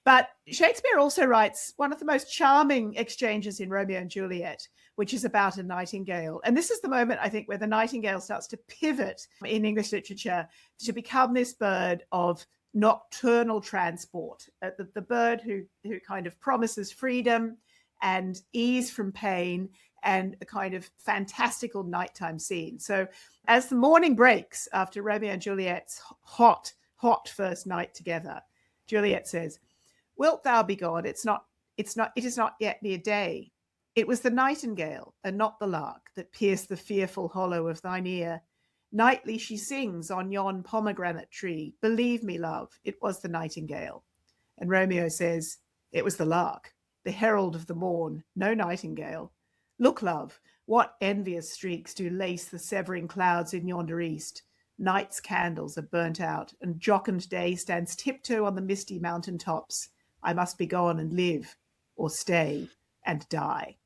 But Shakespeare also writes one of the most charming exchanges in Romeo and Juliet, which is about a nightingale. And this is the moment, I think, where the nightingale starts to pivot in English literature to become this bird of nocturnal transport, the bird who kind of promises freedom and ease from pain and a kind of fantastical nighttime scene. So as the morning breaks after Romeo and Juliet's hot first night together, Juliet says, "Wilt thou be gone? It is not yet near day. It was the nightingale, and not the lark, that pierced the fearful hollow of thine ear. Nightly she sings on yon pomegranate tree. Believe me, love, it was the nightingale." And Romeo says, "It was the lark, the herald of the morn, no nightingale. Look, love, what envious streaks do lace the severing clouds in yonder east. Night's candles are burnt out, and jocund day stands tiptoe on the misty mountain tops. I must be gone and live, or stay and die."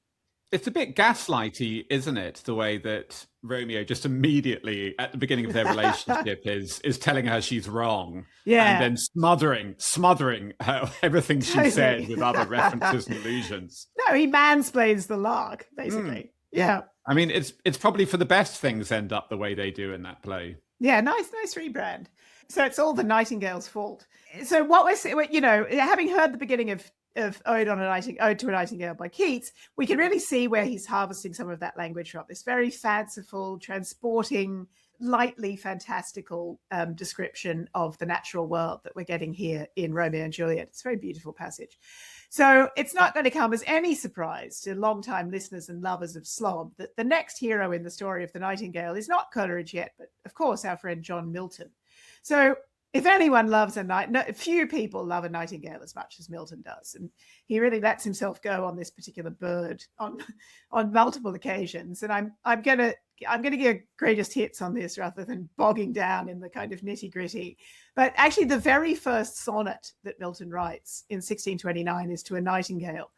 It's a bit gaslighty, isn't it? The way that Romeo just immediately at the beginning of their relationship is telling her she's wrong, and then smothering her, everything she said with other references and allusions. No, he mansplains the lark, basically. Yeah. I mean, it's probably for the best things end up the way they do in that play. Yeah, nice rebrand. So it's all the Nightingale's fault. So what we're having heard the beginning of Ode to a Nightingale by Keats, we can really see where he's harvesting some of that language from. This very fanciful, transporting, lightly fantastical description of the natural world that we're getting here in Romeo and Juliet. It's a very beautiful passage. So it's not going to come as any surprise to longtime listeners and lovers of slob that the next hero in the story of the Nightingale is not Coleridge yet, but of course our friend John Milton. So if anyone loves few people love a nightingale as much as Milton does, and he really lets himself go on this particular bird on multiple occasions. And I'm gonna give greatest hits on this rather than bogging down in the kind of nitty gritty. But actually, the very first sonnet that Milton writes in 1629 is to a nightingale.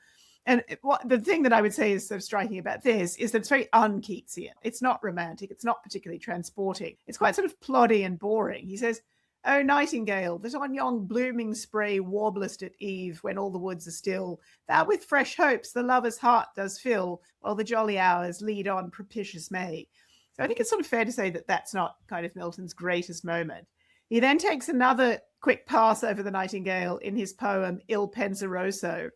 And the thing that I would say is sort of striking about this is that it's very un-Keatsian. It's not romantic. It's not particularly transporting. It's quite sort of ploddy and boring. He says, "O nightingale, that on yon blooming spray warblest at eve, when all the woods are still, thou with fresh hopes the lover's heart does fill, while the jolly hours lead on propitious May." So I think it's sort of fair to say that that's not kind of Milton's greatest moment. He then takes another quick pass over the nightingale in his poem Il Penseroso,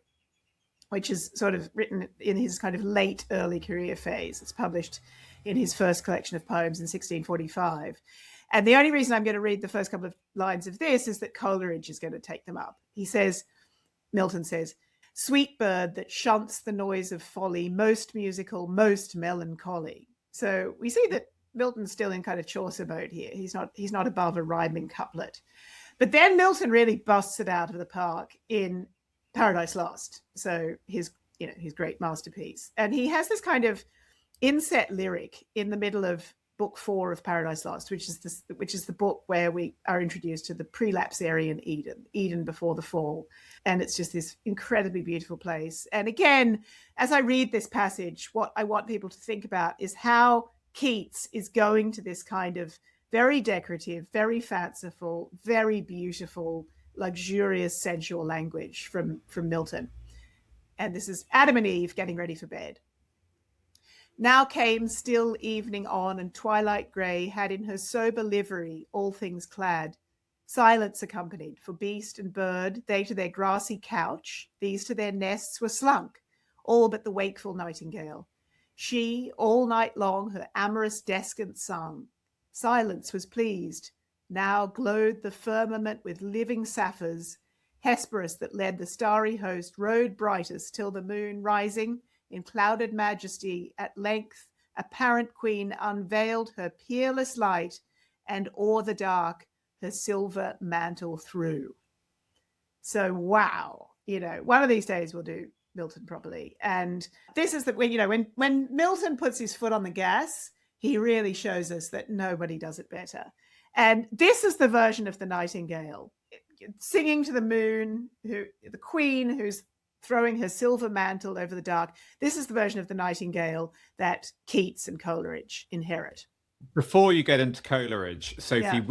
which is sort of written in his kind of late early career phase. It's published in his first collection of poems in 1645. And the only reason I'm going to read the first couple of lines of this is that Coleridge is going to take them up. He says, Milton says, "Sweet bird that shunts the noise of folly, most musical, most melancholy." So we see that Milton's still in kind of Chaucer mode here. He's not above a rhyming couplet. But then Milton really busts it out of the park in Paradise Lost. So his great masterpiece. And he has this kind of inset lyric in the middle of Book 4 of Paradise Lost, which is the book where we are introduced to the prelapsarian Eden before the fall. And it's just this incredibly beautiful place. And again, as I read this passage, what I want people to think about is how Keats is going to this kind of very decorative, very fanciful, very beautiful, luxurious, sensual language from Milton. And this is Adam and Eve getting ready for bed. Now came still evening on, and twilight grey had in her sober livery all things clad. Silence accompanied, for beast and bird, they to their grassy couch, these to their nests were slunk, all but the wakeful nightingale. She, all night long, her amorous descant sung. Silence was pleased. Now glowed the firmament with living sapphires. Hesperus that led the starry host rode brightest till the moon, rising in clouded majesty, at length apparent queen unveiled her peerless light, and o'er the dark her silver mantle threw. So, wow, one of these days we'll do Milton properly. And this is when Milton puts his foot on the gas, he really shows us that nobody does it better. And this is the version of the Nightingale, singing to the moon, the queen who's throwing her silver mantle over the dark. This is the version of the Nightingale that Keats and Coleridge inherit. Before you get into Coleridge, Sophie,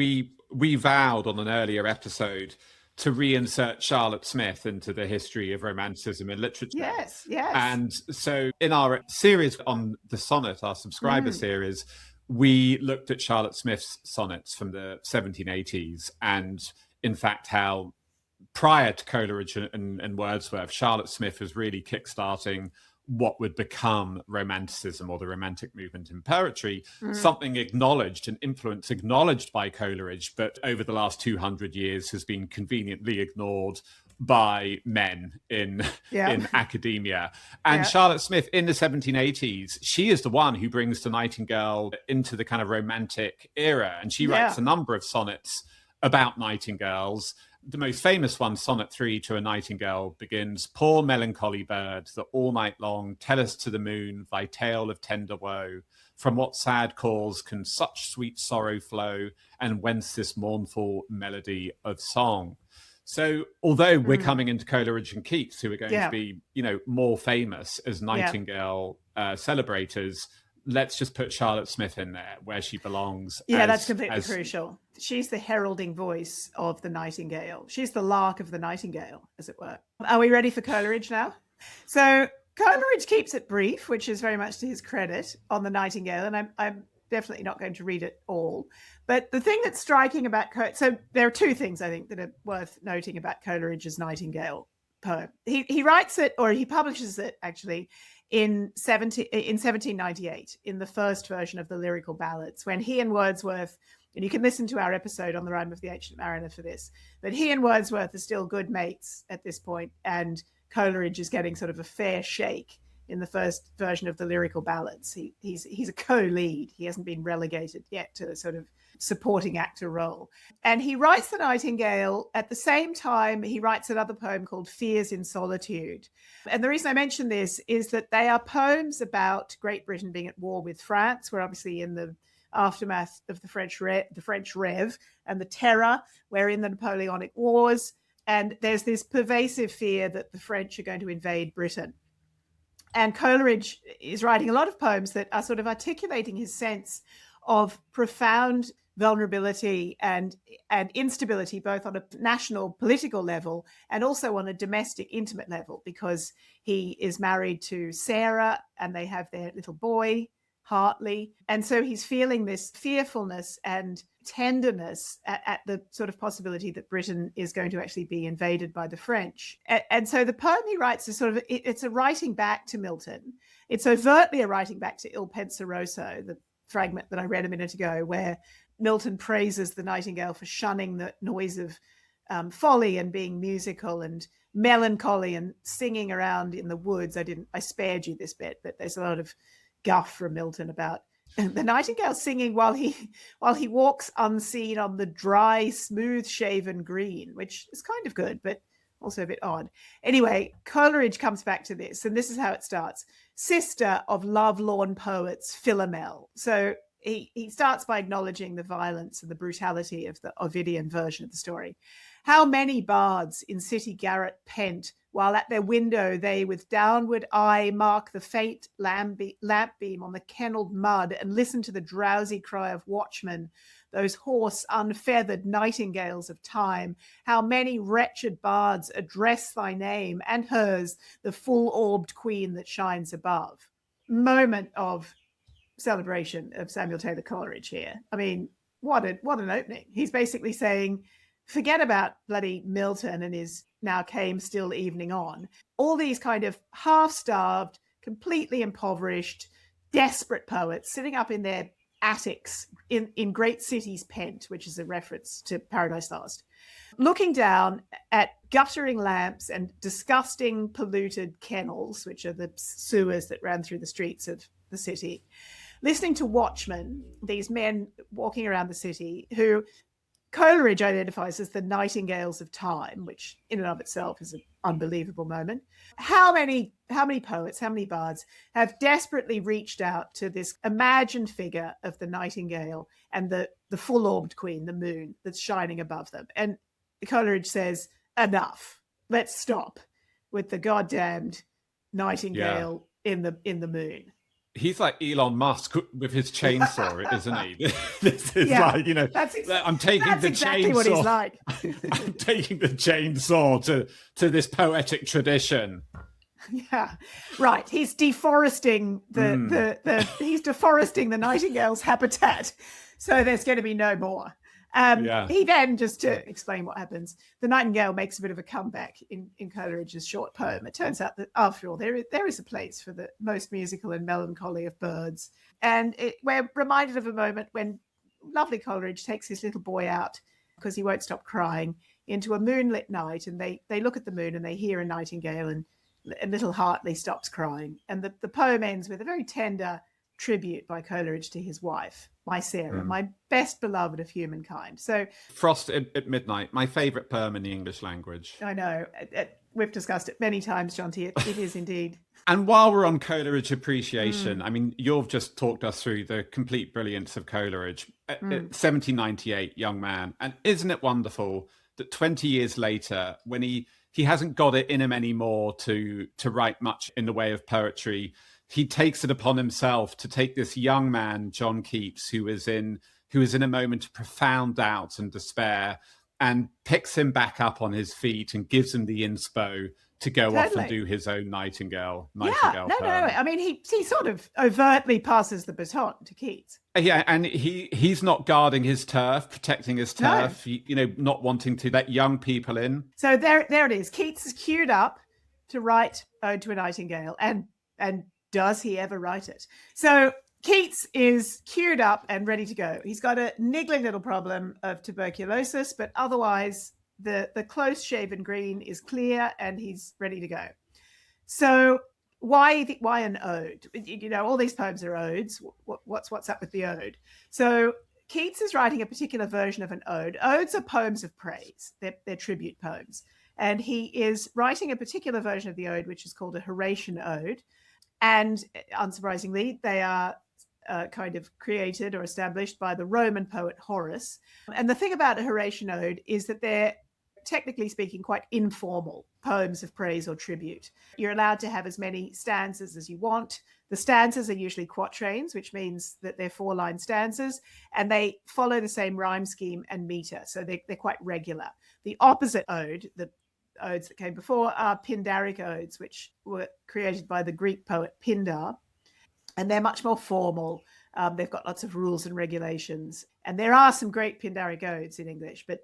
we vowed on an earlier episode to reinsert Charlotte Smith into the history of Romanticism in literature. Yes. And so in our series on the sonnet, our subscriber series, we looked at Charlotte Smith's sonnets from the 1780s, and in fact how prior to Coleridge and Wordsworth, Charlotte Smith was really kickstarting what would become Romanticism, or the Romantic movement in poetry, something acknowledged, an influence acknowledged by Coleridge, but over the last 200 years has been conveniently ignored by men in academia. And Charlotte Smith in the 1780s, she is the one who brings the Nightingale into the kind of Romantic era, and she writes a number of sonnets about nightingales. The most famous one, Sonnet 3 to a Nightingale, begins, "Poor melancholy bird, that all night long tellest to the moon thy tale of tender woe. From what sad cause can such sweet sorrow flow, and whence this mournful melody of song?" So although we're coming into Coleridge and Keats, who are going to be, more famous as Nightingale celebrators, let's just put Charlotte Smith in there where she belongs. That's completely crucial. She's the heralding voice of the Nightingale. She's the lark of the Nightingale, as it were. Are we ready for Coleridge now? So Coleridge keeps it brief, which is very much to his credit, on the Nightingale, and I'm definitely not going to read it all. But the thing that's striking about so there are two things I think that are worth noting about Coleridge's Nightingale poem. He writes it, or he publishes it actually, in 1798, in the first version of the Lyrical Ballads, when he and Wordsworth, and you can listen to our episode on the Rime of the Ancient Mariner for this, but he and Wordsworth are still good mates at this point, and Coleridge is getting sort of a fair shake in the first version of the Lyrical Ballads. He's a co-lead. He hasn't been relegated yet to a sort of supporting actor role. And he writes the Nightingale. At the same time, he writes another poem called Fears in Solitude. And the reason I mention this is that they are poems about Great Britain being at war with France. We're obviously in the aftermath of the French Rev and the Terror. We're in the Napoleonic Wars. And there's this pervasive fear that the French are going to invade Britain. And Coleridge is writing a lot of poems that are sort of articulating his sense of profound vulnerability and instability, both on a national political level and also on a domestic intimate level, because he is married to Sarah and they have their little boy, Hartley. And so he's feeling this fearfulness and tenderness at the sort of possibility that Britain is going to actually be invaded by the French. And so the poem he writes is sort of, it's a writing back to Milton. It's overtly a writing back to Il Penseroso, the fragment that I read a minute ago, where Milton praises the Nightingale for shunning the noise of folly and being musical and melancholy and singing around in the woods. I spared you this bit, but there's a lot of guff from Milton about the Nightingale singing while he walks unseen on the dry, smooth-shaven green, which is kind of good, but also a bit odd. Anyway, Coleridge comes back to this, and this is how it starts. Sister of love-lorn poets, Philomel. So he starts by acknowledging the violence and the brutality of the Ovidian version of the story. How many bards in city garret pent, while at their window they with downward eye mark the faint lamp beam on the kennelled mud and listen to the drowsy cry of watchmen, those hoarse, unfeathered nightingales of time. How many wretched bards address thy name and hers, the full-orbed queen that shines above. moment of celebration of Samuel Taylor Coleridge here. I mean, what an opening. He's basically saying, forget about bloody Milton and his now came still evening on. All these kind of half-starved, completely impoverished, desperate poets sitting up in their attics in great cities pent, which is a reference to Paradise Lost, looking down at guttering lamps and disgusting polluted kennels, which are the sewers that ran through the streets of the city, listening to watchmen, these men walking around the city, who Coleridge identifies as the nightingales of time, which in and of itself is an unbelievable moment. How many poets, how many bards have desperately reached out to this imagined figure of the nightingale and the full-orbed queen, the moon, that's shining above them? And Coleridge says, enough. Let's stop with the goddamned nightingale in the moon. He's like Elon Musk with his chainsaw, isn't he? This is like, you know, I'm taking the exactly chainsaw. What he's like. I'm taking the chainsaw to this poetic tradition. Yeah, right. He's deforesting he's deforesting the nightingale's habitat, so there's going to be no more. He then, just to explain what happens, the nightingale makes a bit of a comeback in Coleridge's short poem. It turns out that, after all, there is a place for the most musical and melancholy of birds. And we're reminded of a moment when lovely Coleridge takes his little boy out, because he won't stop crying, into a moonlit night, and they look at the moon and they hear a nightingale, and little Hartley stops crying. And the poem ends with a very tender tribute by Coleridge to his wife, my Sarah, my best beloved of humankind. So Frost at Midnight, my favourite poem in the English language. I know. We've discussed it many times, John T. It is indeed. And while we're on Coleridge appreciation, I mean, you've just talked us through the complete brilliance of Coleridge. 1798, young man. And isn't it wonderful that 20 years later, when he hasn't got it in him anymore to write much in the way of poetry, he takes it upon himself to take this young man, John Keats, who is in a moment of profound doubt and despair, and picks him back up on his feet and gives him the inspo to go off and do his own Nightingale No. I mean, he sort of overtly passes the baton to Keats. Yeah, and he's not guarding his turf, protecting his turf, not wanting to let young people in. So there it is. Keats is queued up to write Ode to a Nightingale, and does he ever write it? So Keats is queued up and ready to go. He's got a niggling little problem of tuberculosis, but otherwise the close-shaven green is clear and he's ready to go. So why an ode? All these poems are odes. What's up with the ode? So Keats is writing a particular version of an ode. Odes are poems of praise. They're tribute poems. And he is writing a particular version of the ode, which is called a Horatian ode. And unsurprisingly, they are kind of created or established by the Roman poet Horace. And the thing about a Horatian ode is that they're, technically speaking, quite informal poems of praise or tribute. You're allowed to have as many stanzas as you want. The stanzas are usually quatrains, which means that they're 4-line stanzas, and they follow the same rhyme scheme and meter. So they're quite regular. The opposite ode, the odes that came before, are Pindaric odes, which were created by the Greek poet Pindar, and they're much more formal. They've got lots of rules and regulations, and there are some great Pindaric odes in English, but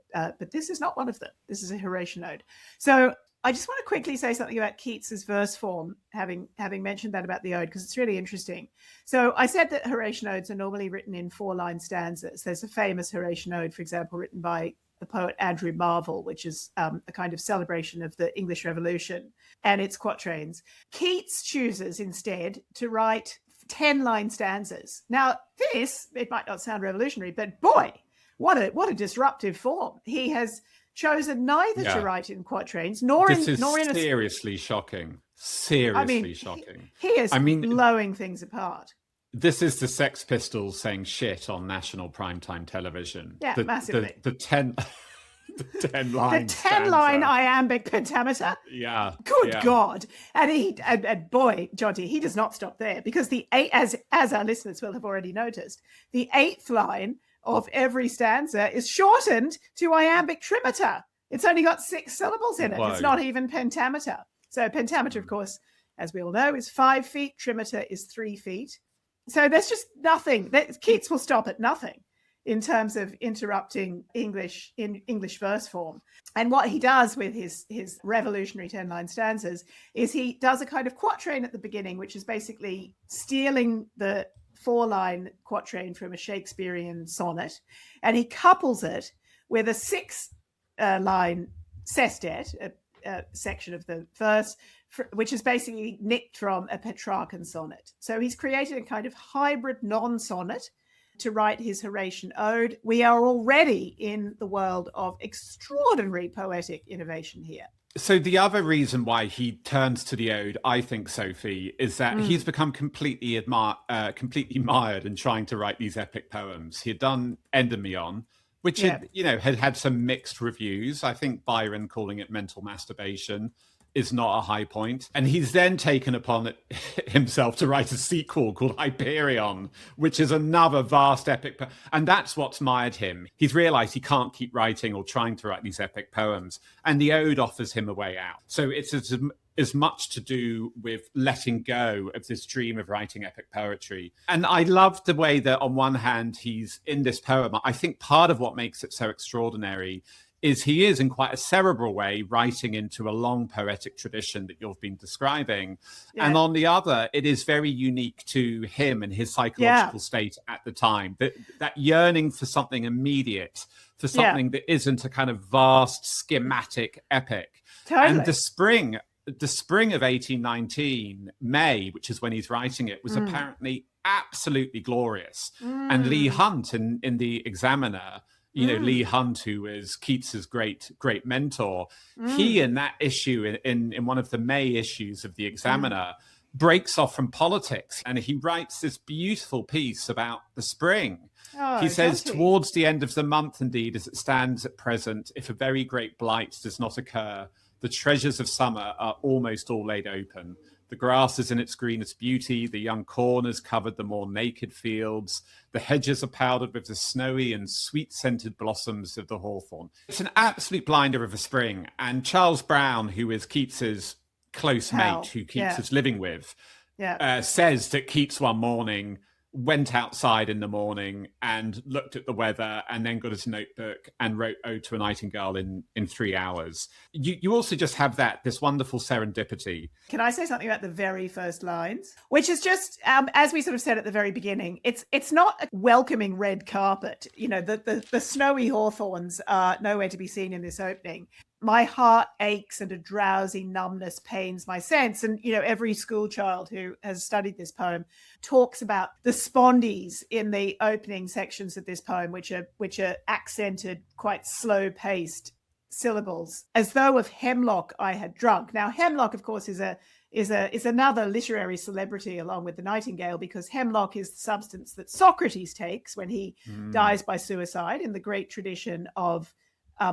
this is not one of them. This is a Horatian ode. So I just want to quickly say something about Keats's verse form, having mentioned that about the ode, because it's really interesting. So I said that Horatian odes are normally written in 4-line stanzas. There's a famous Horatian ode, for example, written by the poet Andrew Marvell, which is a kind of celebration of the English Revolution, and its quatrains. Keats chooses instead to write 10-line stanzas. Now, it might not sound revolutionary, but boy, what a disruptive form. He has chosen neither to write in quatrains nor in seriously shocking. Seriously shocking. He is blowing things apart. This is the Sex Pistols saying shit on national primetime television. Yeah, massively. The 10 line. The 10-line iambic pentameter. Yeah. Good God. And boy, Jonty, he does not stop there, because the 8, as our listeners will have already noticed, the 8th line of every stanza is shortened to iambic trimeter. It's only got 6 syllables in it. Whoa. It's not even pentameter. So pentameter, of course, as we all know, is 5 feet. Trimeter is 3 feet. So there's just nothing. Keats will stop at nothing in terms of interrupting English in English verse form. And what he does with his revolutionary 10-line stanzas is he does a kind of quatrain at the beginning, which is basically stealing the 4-line quatrain from a Shakespearean sonnet, and he couples it with a 6-line sestet, a section of the verse, which is basically nicked from a Petrarchan sonnet. So he's created a kind of hybrid non-sonnet to write his Horatian ode. We are already in the world of extraordinary poetic innovation here. So the other reason why he turns to the ode, I think, Sophie, is that he's become completely mired in trying to write these epic poems. He had done Endymion, which had some mixed reviews. I think Byron calling it mental masturbation is not a high point. And he's then taken upon it himself to write a sequel called Hyperion, which is another vast epic. And that's what's mired him. He's realized he can't keep writing or trying to write these epic poems. And the ode offers him a way out. So it's as much to do with letting go of this dream of writing epic poetry. And I love the way that on one hand, he's in this poem. I think part of what makes it so extraordinary is he is in quite a cerebral way writing into a long poetic tradition that you've been describing. Yeah. And on the other, it is very unique to him and his psychological state at the time, that yearning for something immediate, for something that isn't a kind of vast schematic epic. Totally. And the spring of 1819, May, which is when he's writing it, was apparently absolutely glorious. And Leigh Hunt in the Examiner, Leigh Hunt, who was Keats's great mentor, he in that issue, in one of the May issues of the Examiner, breaks off from politics, and he writes this beautiful piece about the spring. He says, towards the end of the month, indeed, as it stands at present, if a very great blight does not occur, the treasures of summer are almost all laid open. The grass is in its greenest beauty. The young corn has covered the more naked fields. The hedges are powdered with the snowy and sweet-scented blossoms of the hawthorn. It's an absolute blinder of a spring. And Charles Browne, who is Keats's close mate, who Keats is living with, says that Keats one morning went outside in the morning and looked at the weather and then got his notebook and wrote Ode to a Nightingale in 3 hours. You also just have this wonderful serendipity. Can I say something about the very first lines? Which is just, as we sort of said at the very beginning, it's not a welcoming red carpet. The snowy hawthorns are nowhere to be seen in this opening. My heart aches and a drowsy numbness pains my sense. And, every school child who has studied this poem talks about the spondees in the opening sections of this poem, which are accented, quite slow-paced syllables, as though of hemlock I had drunk. Now, hemlock, of course, is another literary celebrity along with the Nightingale, because hemlock is the substance that Socrates takes when he dies by suicide in the great tradition of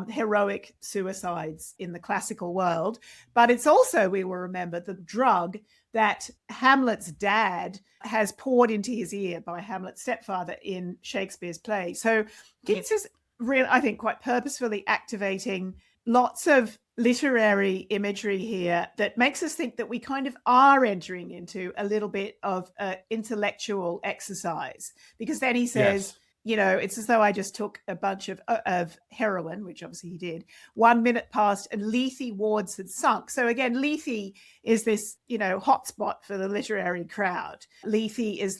heroic suicides in the classical world. But it's also, we will remember, the drug that Hamlet's dad has poured into his ear by Hamlet's stepfather in Shakespeare's play. So Keats is really, I think, quite purposefully activating lots of literary imagery here that makes us think that we kind of are entering into a little bit of intellectual exercise. Because then he says, it's as though I just took a bunch of heroin, which obviously he did. 1 minute passed and Lethe wards had sunk. So again, Lethe is this, hotspot for the literary crowd. Lethe is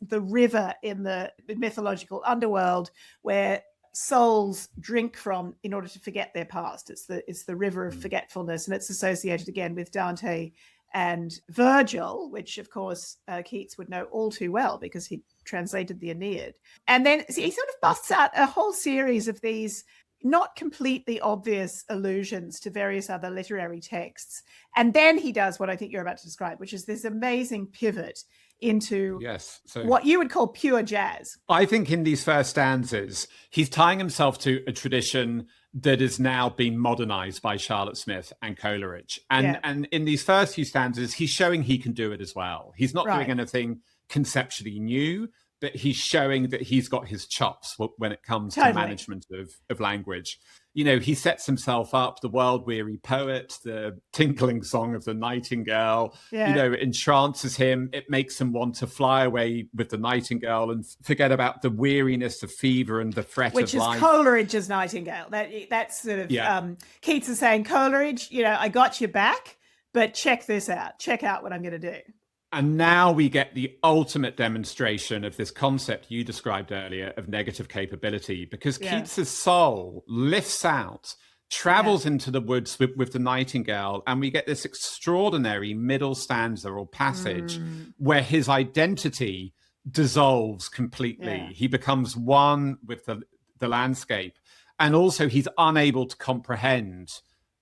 the river in the mythological underworld where souls drink from in order to forget their past. It's the river of forgetfulness, and it's associated again with Dante and Virgil, which of course Keats would know all too well because he translated the Aeneid. And then he sort of busts out a whole series of these not completely obvious allusions to various other literary texts. And then he does what I think you're about to describe, which is this amazing pivot into what you would call pure jazz. I think in these first stanzas, he's tying himself to a tradition that has now been modernized by Charlotte Smith and Coleridge. And in these first few stanzas, he's showing he can do it as well. He's not doing anything conceptually new, but he's showing that he's got his chops when it comes to management of language. You know, he sets himself up, the world-weary poet, the tinkling song of the Nightingale, you know, entrances him. It makes him want to fly away with the Nightingale and forget about the weariness of fever and the threat of life. Which is Coleridge's Nightingale. That's sort of, Keats is saying, Coleridge, you know, I got your back, but check this out. Check out what I'm going to do. And now we get the ultimate demonstration of this concept you described earlier of negative capability, because Keats's soul lifts out, travels into the woods with the Nightingale, and we get this extraordinary middle stanza or passage where his identity dissolves completely. He becomes one with the landscape, and also he's unable to comprehend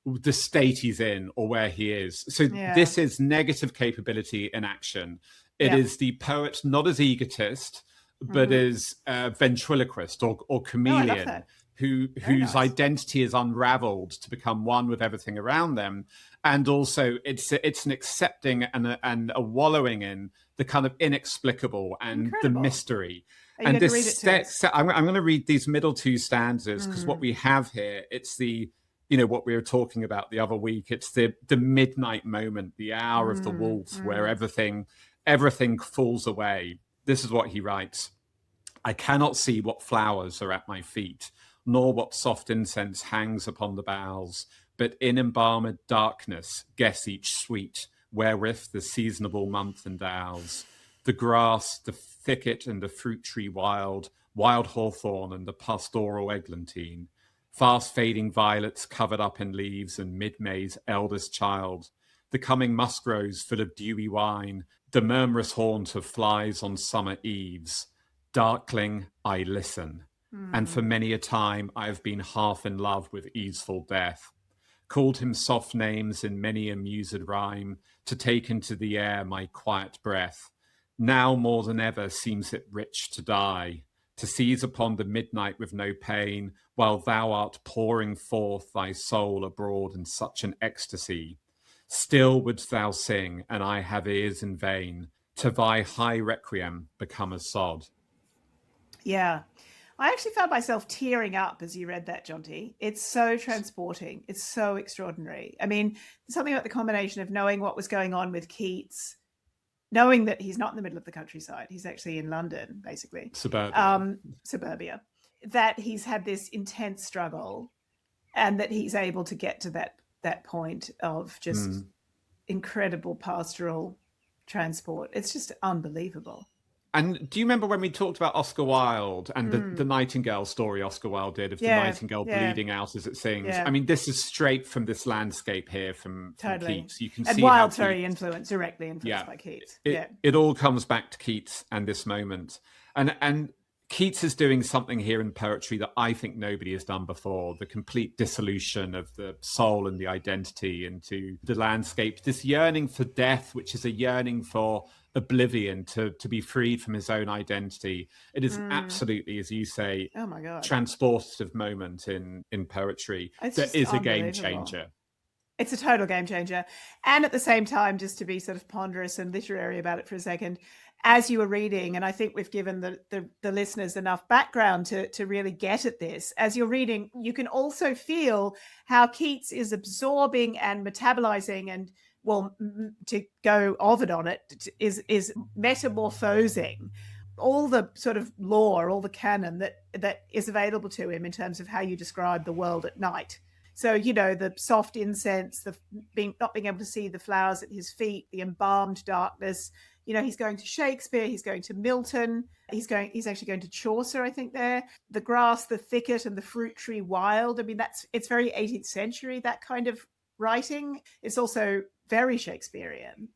the state he's in or where he is. So this is negative capability in action. It is the poet not as egotist, but as ventriloquist or chameleon, whose identity is unraveled to become one with everything around them. And also it's an accepting and a wallowing in the kind of inexplicable and the mystery. And this, I'm going to read these middle two stanzas, because what we have here, it's the, you know, what we were talking about the other week. It's the midnight moment, the hour of the wolf, where everything falls away. This is what he writes. I cannot see what flowers are at my feet, nor what soft incense hangs upon the boughs, but in embalmed darkness guess each sweet, wherewith the seasonable month endows. The grass, the thicket, and the fruit tree wild hawthorn, and the pastoral eglantine. Fast fading violets covered up in leaves, and mid-May's eldest child. The coming muskrose full of dewy wine, the murmurous haunt of flies on summer eves. Darkling, I listen, and for many a time I have been half in love with easeful death. Called him soft names in many a mused rhyme, to take into the air my quiet breath. Now more than ever seems it rich to die, to seize upon the midnight with no pain, while thou art pouring forth thy soul abroad in such an ecstasy. Still wouldst thou sing, and I have ears in vain, to thy high requiem become a sod. Yeah. I actually found myself tearing up as you read that, John T. It's so transporting. It's so extraordinary. I mean, something about the combination of knowing what was going on with Keats, knowing that he's not in the middle of the countryside, he's actually in London, basically. Suburbia. That he's had this intense struggle, and that he's able to get to that point of just incredible pastoral transport. It's just unbelievable. And do you remember when we talked about Oscar Wilde and the Nightingale story Oscar Wilde did of the Nightingale bleeding out as it sings? I mean, this is straight from this landscape here from Keats. You can see Wilde's very directly influenced by Keats. It all comes back to Keats and this moment. And Keats is doing something here in poetry that I think nobody has done before, the complete dissolution of the soul and the identity into the landscape, this yearning for death, which is a yearning for oblivion, to be freed from his own identity. It is absolutely, as you say, oh my God, transportive moment in poetry that is a game changer. It's a total game changer. And at the same time, just to be sort of ponderous and literary about it for a second, as you were reading, and I think we've given the listeners enough background to really get at this, as you're reading, you can also feel how Keats is absorbing and metabolizing and, well, to go Ovid on it, is metamorphosing all the sort of lore, all the canon that is available to him in terms of how you describe the world at night. So, you know, the soft incense, the not being able to see the flowers at his feet, the embalmed darkness. You know, he's going to Shakespeare, he's going to Milton, he's actually going to Chaucer, I think there. The grass, the thicket, and the fruit tree wild. I mean, it's very 18th century, that kind of writing. It's also very Shakespearean.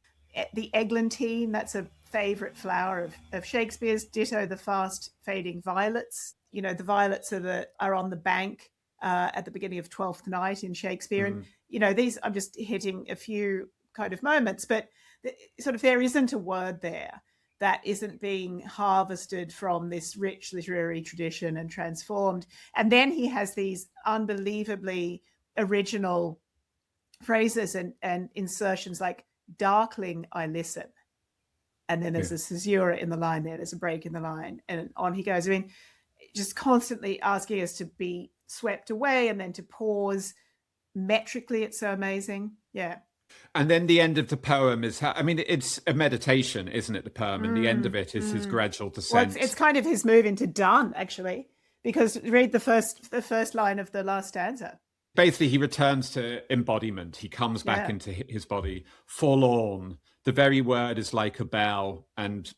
The eglantine, that's a favorite flower of Shakespeare's. Ditto the fast fading violets. You know, the violets are on the bank at the beginning of Twelfth Night in Shakespeare. And, you know, these, I'm just hitting a few kind of moments, but sort of there isn't a word there that isn't being harvested from this rich literary tradition and transformed. And then he has these unbelievably original phrases and insertions like, darkling, I listen. And then there's a caesura in the line there. There's a break in the line. And on he goes. I mean, just constantly asking us to be swept away and then to pause metrically. It's so amazing. Yeah. And then the end of the poem is, it's a meditation, isn't it, the poem? And the end of it is his gradual descent. Well, it's kind of his move into done, actually, because read the first line of the last stanza. Basically, he returns to embodiment. He comes back into his body, forlorn. The very word is like a bell. And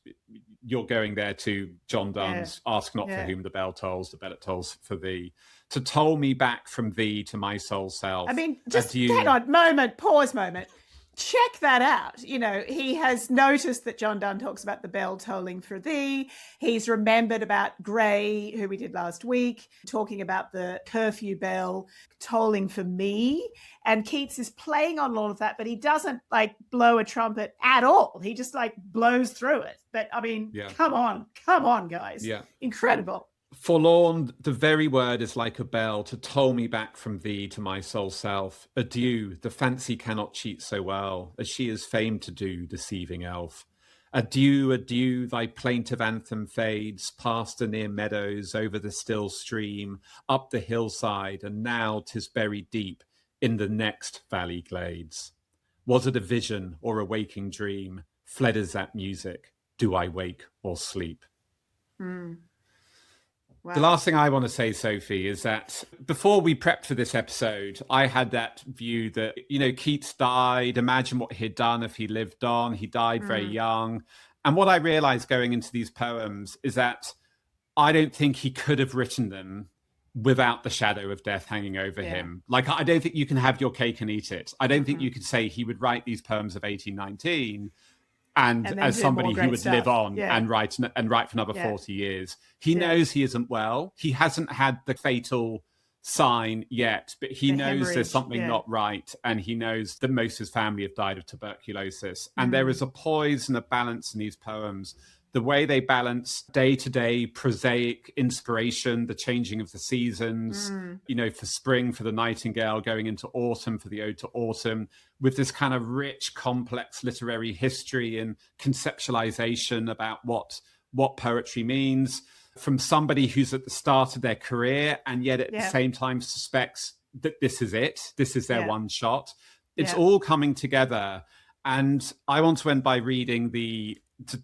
you're going there to John Donne's ask not for whom the bell tolls, the bell it tolls for thee. To toll me back from thee to my soul self. I mean, just hang on, pause moment. Check that out. You know, he has noticed that John Donne talks about the bell tolling for thee. He's remembered about Gray, who we did last week, talking about the curfew bell tolling for me. And Keats is playing on all of that, but he doesn't like blow a trumpet at all. He just like blows through it. But I mean, come on, guys. Yeah. Incredible. Forlorn, the very word is like a bell to toll me back from thee to my soul self. Adieu, the fancy cannot cheat so well as she is famed to do, deceiving elf. Adieu, adieu, thy plaintive anthem fades past the near meadows, over the still stream, up the hillside, and now 'tis buried deep in the next valley glades. Was it a vision or a waking dream? Fled is that music? Do I wake or sleep? Wow. The last thing I want to say, Sophie, is that before we prepped for this episode, I had that view that, Keats died. Imagine what he'd done if he lived on. He died very young. And what I realized going into these poems is that I don't think he could have written them without the shadow of death hanging over him. Like, I don't think you can have your cake and eat it. I don't think you could say he would write these poems of 1819 and as somebody who would live on and write for another 40 years. He knows he isn't well. He hasn't had the fatal sign yet, but he knows there's something not right. And he knows that most of his family have died of tuberculosis. And there is a poise and a balance in these poems. The way they balance day-to-day prosaic inspiration, the changing of the seasons, for spring, for the Nightingale, going into autumn, for the Ode to Autumn, with this kind of rich, complex literary history and conceptualization about what poetry means, from somebody who's at the start of their career and yet at the same time suspects that this is it, this is their one shot. It's all coming together. And I want to end by reading the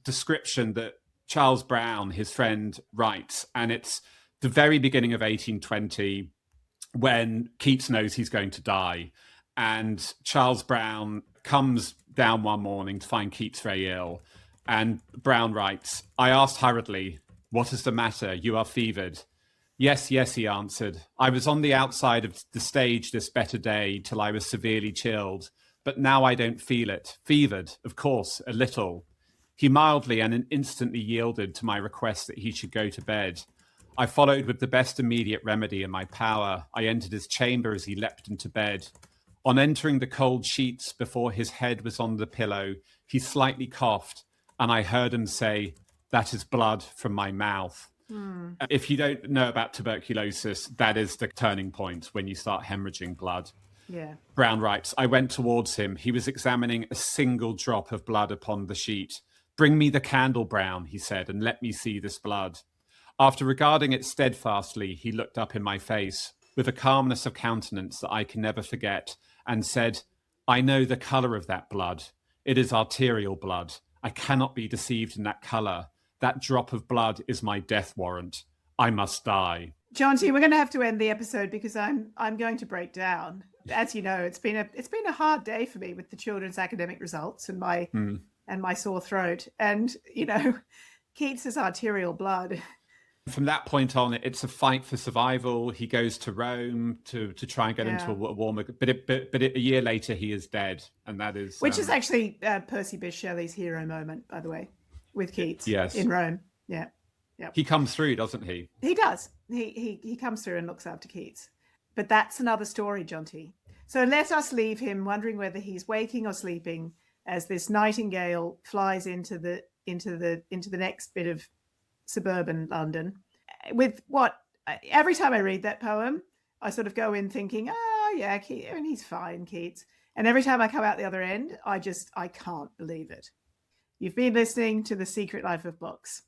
description that Charles Browne, his friend, writes. And it's the very beginning of 1820 when Keats knows he's going to die. And Charles Browne comes down one morning to find Keats very ill. And Browne writes, I asked hurriedly, what is the matter? You are fevered. Yes, yes, he answered. I was on the outside of the stage this better day till I was severely chilled. But now I don't feel it. Fevered, of course, a little. He mildly and instantly yielded to my request that he should go to bed. I followed with the best immediate remedy in my power. I entered his chamber as he leapt into bed. On entering the cold sheets before his head was on the pillow, he slightly coughed, and I heard him say, that is blood from my mouth. If you don't know about tuberculosis, that is the turning point when you start hemorrhaging blood. Yeah. Browne writes, I went towards him. He was examining a single drop of blood upon the sheet. Bring me the candle, Browne, he said, and let me see this blood. After regarding it steadfastly, he looked up in my face with a calmness of countenance that I can never forget and said, I know the colour of that blood. It is arterial blood. I cannot be deceived in that colour. That drop of blood is my death warrant. I must die. John T, we're going to have to end the episode because I'm going to break down. As you know, it's been a hard day for me with the children's academic results and my sore throat. And Keats's arterial blood. From that point on, it's a fight for survival. He goes to Rome to try and get into a warmer. But a year later, he is dead, and that is which is actually Percy Bysshe Shelley's hero moment, by the way, with Keats. Yes. In Rome. Yeah. Yep. He comes through, doesn't he? He does. He comes through and looks after Keats. But that's another story, John T. So let us leave him wondering whether he's waking or sleeping as this Nightingale flies into the next bit of suburban London. With what every time I read that poem, I sort of go in thinking, oh yeah, he's fine, Keats. And every time I come out the other end, I can't believe it. You've been listening to The Secret Life of Books.